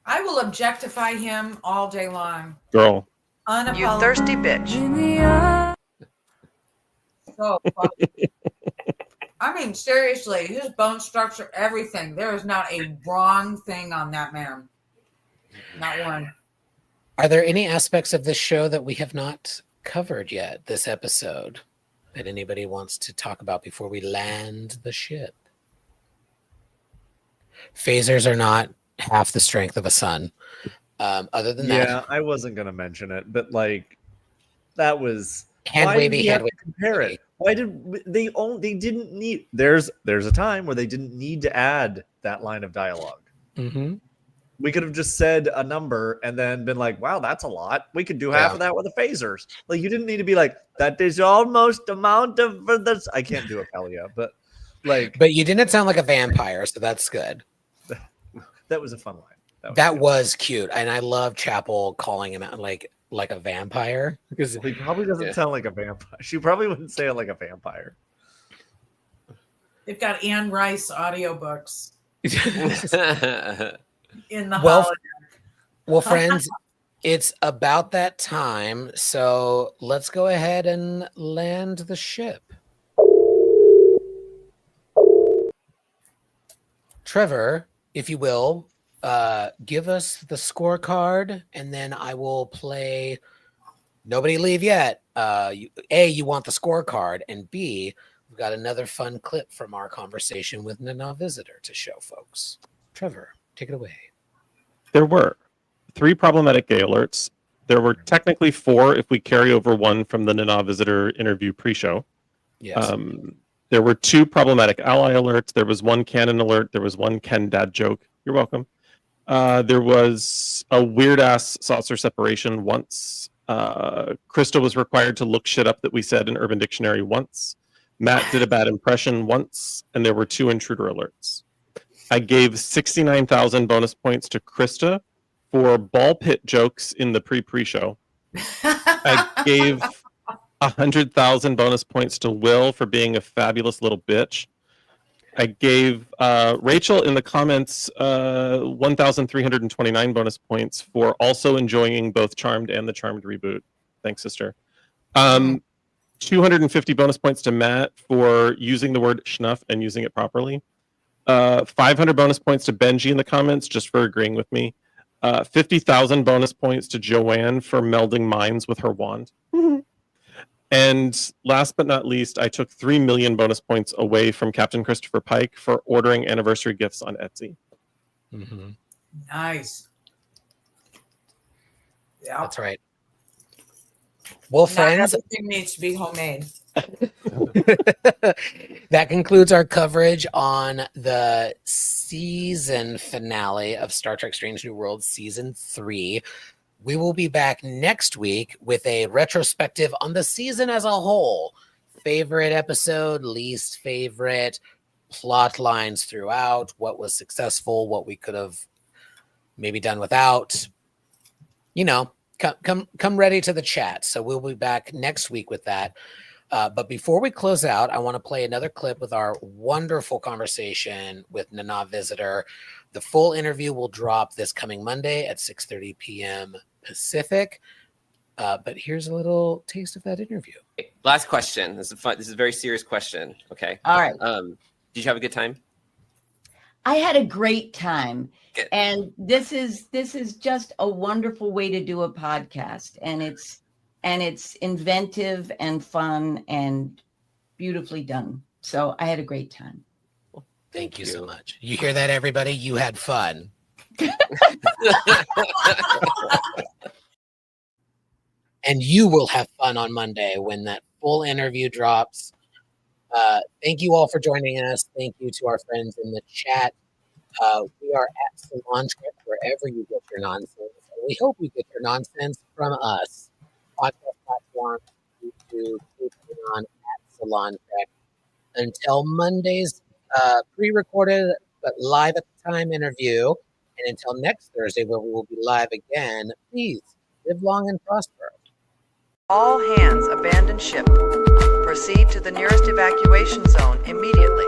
I will objectify him all day long. Girl. You thirsty bitch. So, I mean, seriously, his bone structure, everything. There is not a wrong thing on that man. Not one. Are there any aspects of this show that we have not covered yet this episode that anybody wants to talk about before we land the ship? Phasers are not half the strength of a sun. Other than that, I wasn't gonna mention it, but like that was hand wavy. Compare it. Why did they didn't need? There's a time where they didn't need to add that line of dialogue. We could have just said a number and then been like, wow, that's a lot. We could do half of that with the phasers. Like, you didn't need to be like, that is almost amount of for this. I can't do a Pelia, but like. But you didn't sound like a vampire, so that's good. That was a fun line. That was cute. And I love Chapel calling him out like a vampire. Because he probably doesn't sound like a vampire. She probably wouldn't say it like a vampire. They've got Anne Rice audiobooks. In the well, friends, it's about that time, so let's go ahead and land the ship. Trevor, if you will, give us the scorecard, and then I will play Nobody Leave Yet. You want the scorecard, and B, we've got another fun clip from our conversation with Nana Visitor to show folks. Trevor, take it away. There were 3 problematic gay alerts. There were technically 4 if we carry over one from the Nana Visitor interview pre-show. Yes. There were 2 problematic ally alerts. There was 1 canon alert. There was 1 Ken dad joke. You're welcome. There was a weird-ass saucer separation once. Krista was required to look shit up that we said in Urban Dictionary once. Matt did a bad impression once. And there were 2 intruder alerts. I gave 69,000 bonus points to Krista for ball pit jokes in the pre-show. I gave 100,000 bonus points to Will for being a fabulous little bitch. I gave Rachel in the comments 1,329 bonus points for also enjoying both Charmed and the Charmed reboot. Thanks, sister. 250 bonus points to Matt for using the word schnuff and using it properly. 500 bonus points to Benji in the comments just for agreeing with me. 50,000 bonus points to Joanne for melding minds with her wand. And last but not least, I took 3 million bonus points away from Captain Christopher Pike for ordering anniversary gifts on Etsy. Mm-hmm. Nice. Yeah, that's right. Well, friends, everything needs to be homemade. That concludes our coverage on the season finale of Star Trek Strange New Worlds Season 3. We will be back next week with a retrospective on the season as a whole. Favorite episode, least favorite, plot lines throughout, what was successful, what we could have maybe done without. You know, come ready to the chat. So we'll be back next week with that. But before we close out, I want to play another clip with our wonderful conversation with Nana Visitor. The full interview will drop this coming Monday at 6:30 p.m. Pacific. But here's a little taste of that interview. Last question. This is a very serious question. Okay. All right. Did you have a good time? I had a great time. Good. And this is just a wonderful way to do a podcast. And it's inventive and fun and beautifully done. So I had a great time. Well, thank you so much. You hear that, everybody? You had fun. And you will have fun on Monday when that full interview drops. Thank you all for joining us. Thank you to our friends in the chat. We are at Salon Trip, wherever you get your nonsense. And we hope you get your nonsense from us. Podcast platform, YouTube, Patreon, at Salon Trek. Until Monday's pre-recorded but live at the time interview, and until next Thursday where we will be live again, please live long and prosper. All hands abandon ship. Proceed to the nearest evacuation zone immediately.